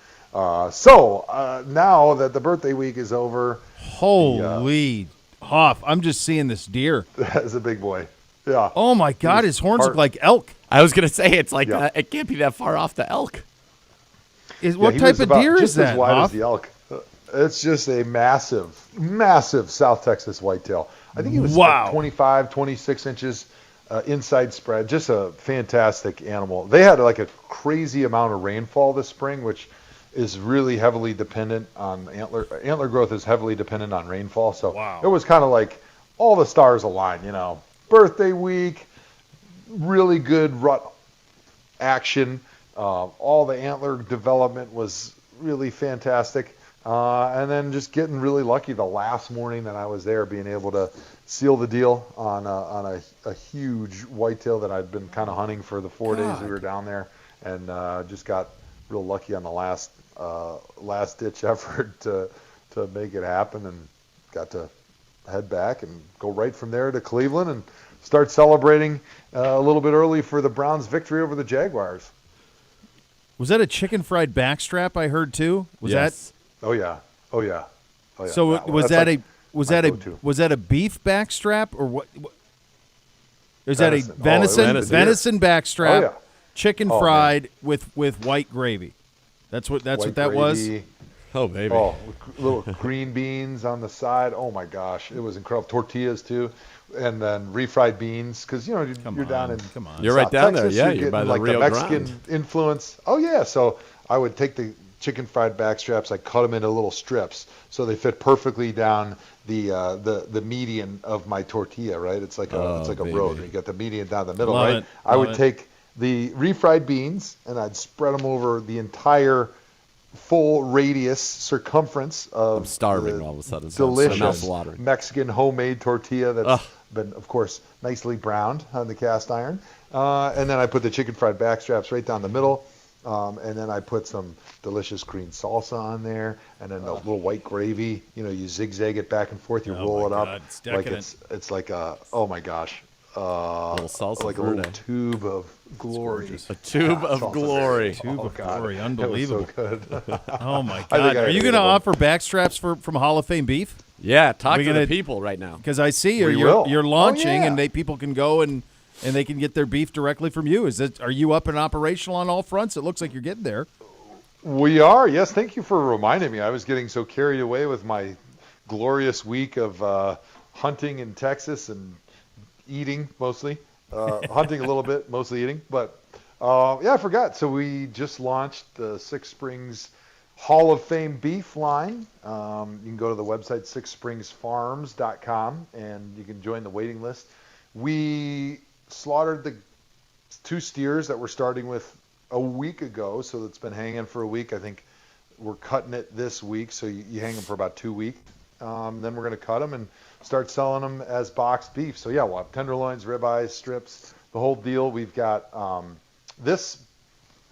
So now that the birthday week is over. Holy Hoff, I'm just seeing this deer. That's a big boy. Yeah. Oh, my God, his horns look like elk. I was going to say, it's like it can't be that far off the elk. What type of deer is that, as wide Hoff? as the elk. It's just a massive, massive South Texas whitetail. I think he was like 25, 26 inches inside spread. Just a fantastic animal. They had like a crazy amount of rainfall this spring, which is really heavily dependent on antler growth is heavily dependent on rainfall. So it was kind of like all the stars aligned, birthday week, really good rut action. All the antler development was really fantastic. And then just getting really lucky the last morning that I was there, being able to seal the deal on a huge whitetail that I'd been kind of hunting for the 4 days we were down there, and just got real lucky on the last ditch effort to make it happen, and got to head back and go right from there to Cleveland and start celebrating a little bit early for the Browns' victory over the Jaguars. Was that a chicken fried backstrap I heard too? Was that? Oh yeah. So was that a beef backstrap or what? Is that a venison backstrap? Oh, yeah. chicken fried with white gravy. That's what that was. Oh, baby. Oh, little green beans on the side. Oh, my gosh. It was incredible. Tortillas, too. And then refried beans. Because, you're down in You're South right down Texas. there. Yeah, You're you're by getting, the like, Rio the Mexican Grande. influence. Oh, yeah. So I would take the chicken fried backstraps. I cut them into little strips so they fit perfectly down the median of my tortilla, right? It's like a road. You got the median down the middle, Love right? it. I would Love it. take the refried beans and I'd spread them over the entire full radius circumference of I'm starving all of a sudden. So my mouth's delicious watering. Mexican homemade tortilla that's been, of course, nicely browned on the cast iron. And then I put the chicken fried backstraps right down the middle. And then I put some delicious green salsa on there, and then a little white gravy. You zigzag it back and forth. You roll it up it's like decadent. it's like a oh my gosh, little salsa like a verde. little tube of glory. A tube of Salsa glory. verde. Tube of God. glory. That was Unbelievable. so good. Oh, my I think God. I Are you ate going to them. offer backstraps from Hall of Fame beef? Yeah, talk We to gonna- the people right now. Because I see We you're will. you're launching, Oh, yeah. and people can go and they can get their beef directly from you. Are you up and operational on all fronts? It looks like you're getting there. We are, yes. Thank you for reminding me. I was getting so carried away with my glorious week of hunting in Texas and eating mostly. Hunting a little bit, mostly eating. But, yeah, I forgot. So we just launched the Six Springs Hall of Fame beef line. You can go to the website, sixspringsfarms.com, and you can join the waiting list. We slaughtered the 2 steers that we're starting with a week ago, so it's been hanging for a week. I think we're cutting it this week, so you hang them for about 2 weeks. Then we're going to cut them and start selling them as boxed beef. So yeah, we'll have tenderloins, ribeyes, strips, the whole deal. We've got this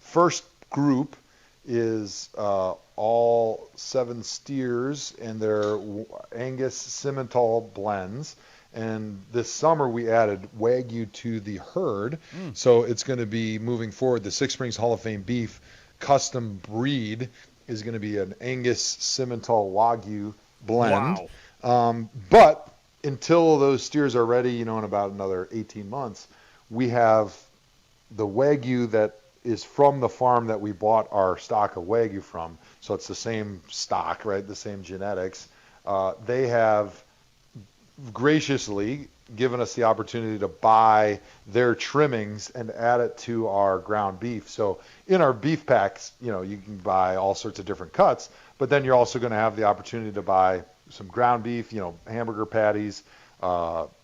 first group is all 7 steers, and they're Angus Simmental blends. And this summer we added Wagyu to the herd. So it's going to be moving forward. The Six Springs Hall of Fame beef custom breed is going to be an Angus Simmental Wagyu blend. Wow. But until those steers are ready, in about another 18 months, we have the Wagyu that is from the farm that we bought our stock of Wagyu from. So it's the same stock, right? The same genetics. They have graciously given us the opportunity to buy their trimmings and add it to our ground beef. So in our beef packs, you can buy all sorts of different cuts, but then you're also going to have the opportunity to buy some ground beef, hamburger patties,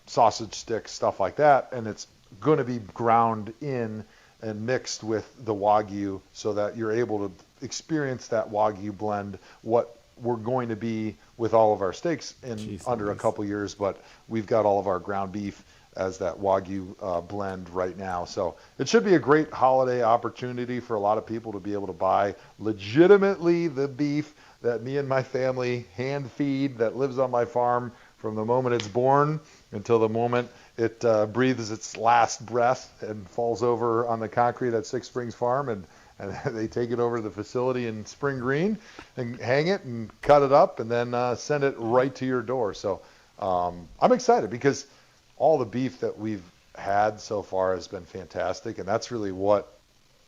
sausage sticks, stuff like that. And it's going to be ground in and mixed with the Wagyu so that you're able to experience that Wagyu blend, what we're going to be with all of our steaks in under a couple years, but we've got all of our ground beef as that Wagyu blend right now. So it should be a great holiday opportunity for a lot of people to be able to buy legitimately the beef that me and my family hand feed that lives on my farm from the moment it's born until the moment it breathes its last breath and falls over on the concrete at Six Springs Farm, and they take it over to the facility in Spring Green and hang it and cut it up and then send it right to your door. So I'm excited because all the beef that we've had so far has been fantastic, and that's really what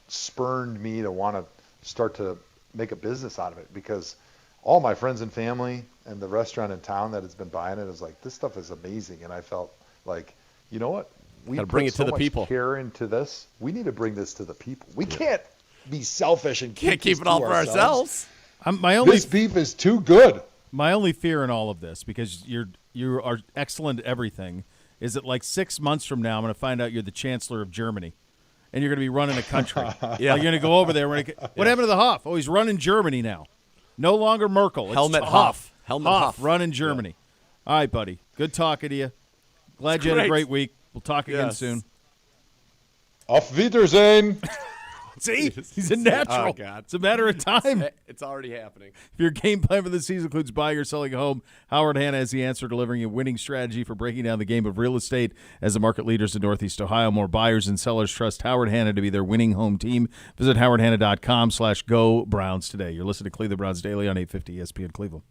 spurred me to want to start to make a business out of it, because all my friends and family and the restaurant in town that has been buying it is like, this stuff is amazing. And I felt like, you know what? We Gotta bring put it to so the much people. care into this. We need to bring this to the people. We can't be selfish and Can't keep this it all to for ourselves. This beef is too good. My only fear in all of this, because you are excellent at everything, is that like 6 months from now, I'm going to find out you're the Chancellor of Germany, and you're going to be running a country. Yeah. Like you're going to go over there. What happened to the Hoff? Oh, he's running Germany now. No longer Merkel. It's Helmut Hoff. Hoff. Helmut Hoff Hoff. running Germany. All right, buddy. Good talking to you. Glad you had a great week. We'll talk again Yes. soon. Auf Wiedersehen. See? He's a natural. Oh, God. It's a matter of time. It's already happening. If your game plan for the season includes buying or selling a home, Howard Hanna has the answer, delivering a winning strategy for breaking down the game of real estate. As the market leaders in Northeast Ohio, more buyers and sellers trust Howard Hanna to be their winning home team. Visit howardhanna.com/go Browns today. You're listening to Cleveland Browns Daily on 850 ESPN Cleveland.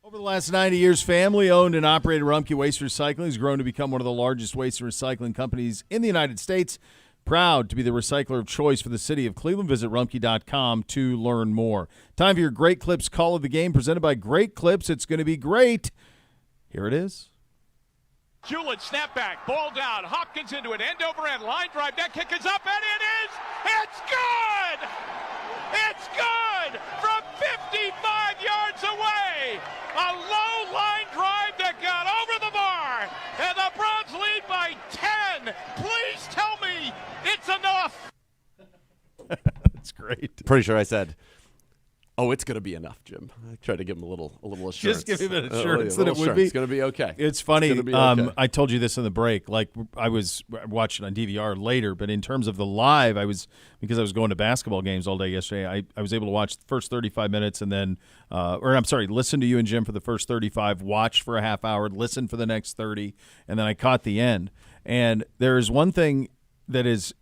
Over the last 90 years, family-owned and operated Rumpke Waste Recycling has grown to become one of the largest waste and recycling companies in the United States. Proud to be the recycler of choice for the city of Cleveland. Visit rumpke.com to learn more. Time for your Great Clips Call of the Game, presented by Great Clips. It's going to be great. Here it is. Hewlett, snap back, ball down, Hopkins into it, end over end, line drive, that kick is up, and it is! It's good! It's good! From 55 yards away! A low line drive that got over the bar, and the Browns lead by 10! Please tell me it's enough! That's great. Pretty sure I said, oh, it's going to be enough, Jim. I tried to give him a little assurance. Just give him an assurance that it would assurance. be. It's going to be okay. It's funny. It's gonna be okay. I told you this in the break. Like, I was watching on DVR later, but in terms of the live, because I was going to basketball games all day yesterday, I was able to watch the first 35 minutes and then, listen to you and Jim for the first 35, watch for a half hour, listen for the next 30, and then I caught the end. And there is one thing that is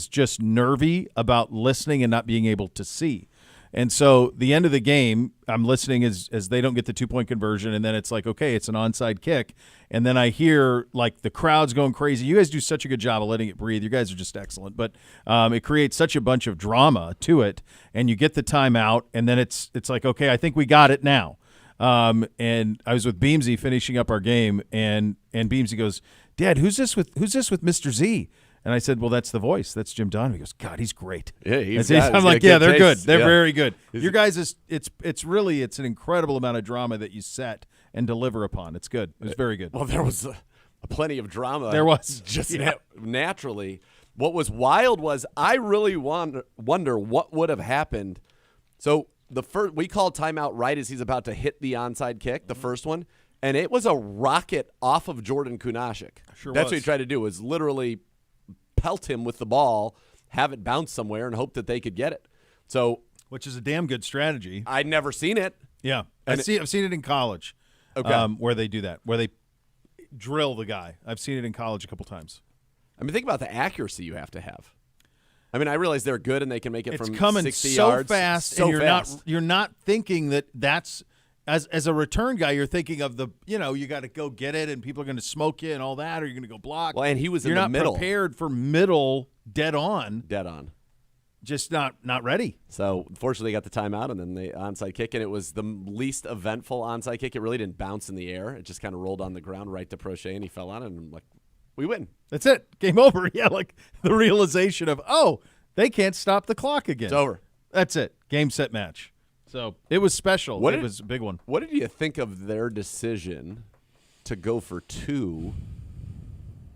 just nervy about listening and not being able to see. And so the end of the game, I'm listening as they don't get the 2-point conversion, and then it's like, okay, it's an onside kick. And then I hear, like, the crowd's going crazy. You guys do such a good job of letting it breathe. You guys are just excellent. But it creates such a bunch of drama to it, and you get the timeout, and then it's like, okay, I think we got it now. And I was with Beamsy finishing up our game, and Beamsy goes, Dad, who's this with Mr. Z? And I said, well, that's the voice. That's Jim Donovan. He goes, God, he's great. Yeah, I'm like, yeah, they're good. Taste. They're yeah. very good. Your guys, it's an incredible amount of drama that you set and deliver upon. It's good. It was very good. Well, there was plenty of drama. There was. Just naturally. What was wild was I really wonder what would have happened. So we called timeout right as he's about to hit the onside kick, the first one, and it was a rocket off of Jordan Kunaszyk. Sure That's was. what he tried to do, was literally pelt him with the ball, have it bounce somewhere, and hope that they could get it. So, which is a damn good strategy. I'd never seen it. Yeah, I've seen it in college. Okay. Where they do that, where they drill the guy. I've seen it in college a couple times. I mean, think about the accuracy you have to have. I mean, I realize they're good and they can make it it's from coming 60 so yards. fast, so and fast. you're not thinking that's as a return guy. You're thinking of you got to go get it, and people are going to smoke you and all that, or you're going to go block. Well, and he was you're in the not middle. prepared for middle dead on. Just not ready. So, fortunately, they got the timeout and then the onside kick, and it was the least eventful onside kick. It really didn't bounce in the air. It just kind of rolled on the ground right to Prochet, and he fell on it, and I'm like, we win. That's it. Game over. Yeah, like the realization of, they can't stop the clock again. It's over. That's it. Game, set, match. So, it was special. It was a big one. What did you think of their decision to go for 2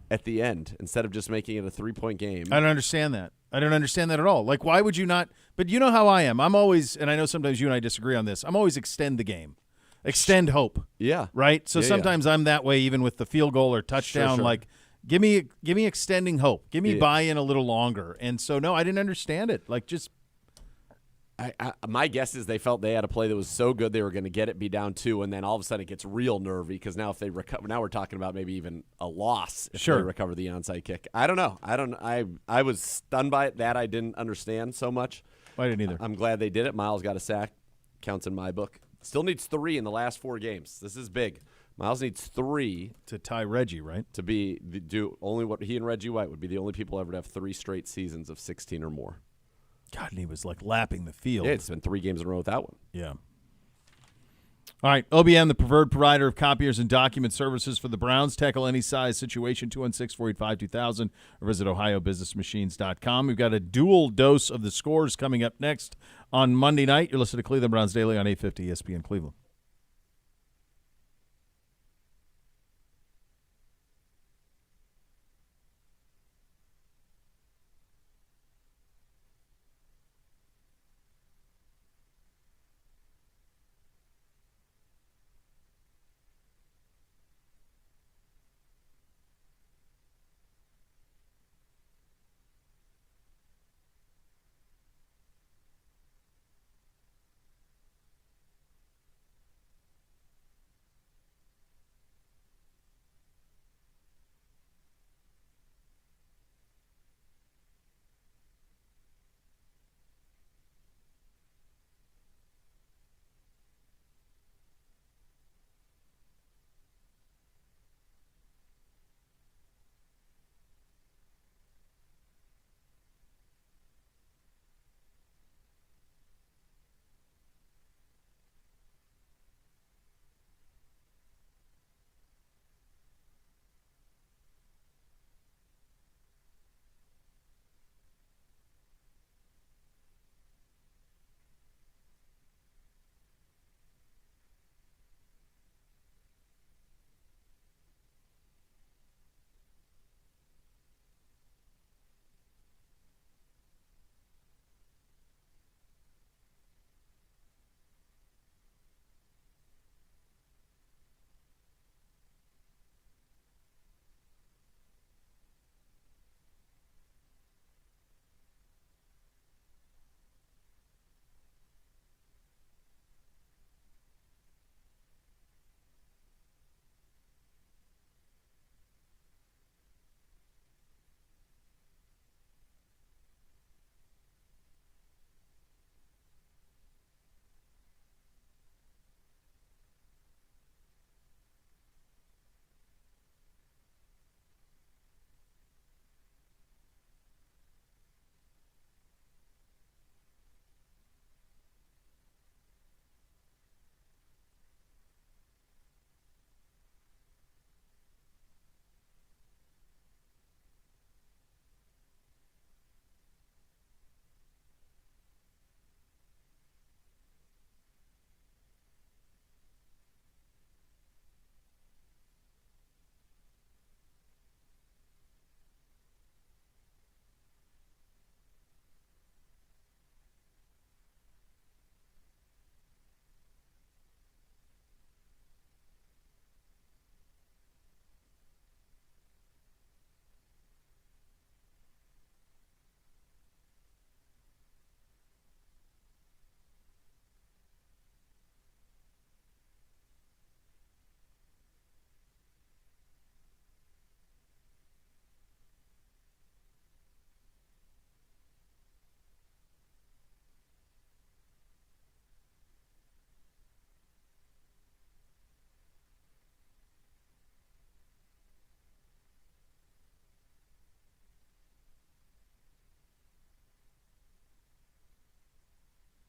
at the end instead of just making it a 3-point game? I don't understand that. I don't understand that at all. Like, why would you not? But you know how I am. I'm always, and I know sometimes you and I disagree on this, I'm always extend the game. Extend hope. Yeah. Right? So sometimes I'm that way even with the field goal or touchdown. Sure. Like, give me extending hope. Give me buy-in a little longer. And so, no, I didn't understand it. Like, just – my guess is they felt they had a play that was so good they were going to get it, be down 2, and then all of a sudden it gets real nervy because now if they recover, now we're talking about maybe even a loss if they recover the onside kick. I don't know. I was stunned by it. That I didn't understand so much. I didn't either. I'm glad they did it. Miles got a sack. Counts in my book. Still needs 3 in the last 4 games. This is big. Miles needs 3 to tie Reggie, right? To do only what he and Reggie White would be the only people ever to have 3 straight seasons of 16 or more. God, and he was like lapping the field. Yeah, it's been 3 games in a row without one. Yeah. All right, OBM, the preferred provider of copiers and document services for the Browns. Tackle any size situation, 216-485-2000, or visit ohiobusinessmachines.com. We've got a dual dose of the scores coming up next on Monday night. You're listening to Cleveland Browns Daily on 850 ESPN Cleveland.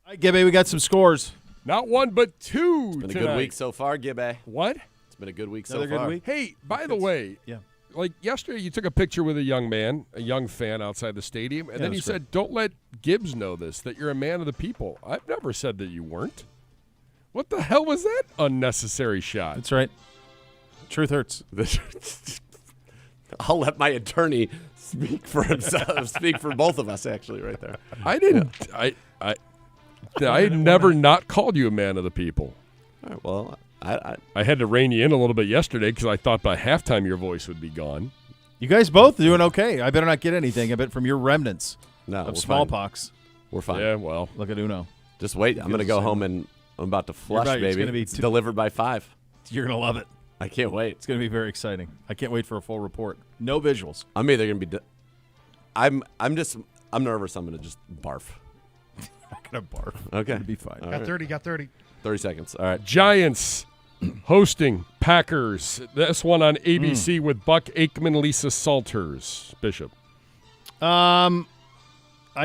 All right, Gibby, we got some scores. Not one, but two. It's been tonight. a good week so far, Gibby. What? It's been a good week Another so far. good week? Hey, by the way, yeah. Like yesterday, you took a picture with a young man, a young fan outside the stadium, and then you said, "Don't let Gibbs know this, that you're a man of the people." I've never said that you weren't. What the hell was that unnecessary shot? That's right. Truth hurts. I'll let my attorney speak for himself, speak for both of us, actually, right there. I didn't. Yeah. I never not called you a man of the people. All right, well, I had to rein you in a little bit yesterday because I thought by halftime your voice would be gone. You guys both doing okay. I better not get anything. I bet from your remnants of of smallpox. We're fine. Yeah, well. Look at Uno. Just wait. I'm going to go home and I'm about to flush, baby. It's delivered by 5. You're going to love it. I can't wait. It's going to be very exciting. I can't wait for a full report. No visuals. I'm either going to be I'm nervous. I'm going to just barf. I'm going to barf. Okay. It'll be fine. Got 30. 30 seconds. All right. Giants hosting Packers. This one on ABC with Buck Aikman, Lisa Salters. Bishop. I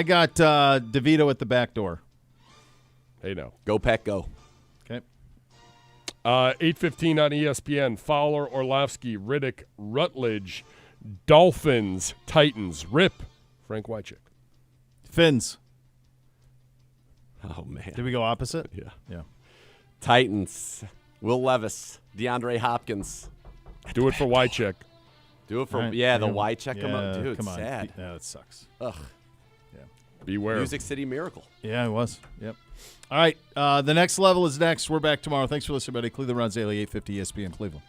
got DeVito at the back door. Hey, no. Go, Pack, go. Okay. 8:15 on ESPN. Fowler, Orlovsky, Riddick, Rutledge, Dolphins, Titans. Rip, Frank Wycheck. Fins. Oh, man. Did we go opposite? Yeah. Titans. Will Levis. DeAndre Hopkins. Do it for Wycheck. Do it for, Right. the Wycheck. Dude, come on. sad. Yeah, that sucks. Ugh. Yeah. Beware. Music City Miracle. Yeah, it was. Yep. All right. The next level is next. We're back tomorrow. Thanks for listening, everybody. Cleveland Browns Daily, 850 ESPN Cleveland.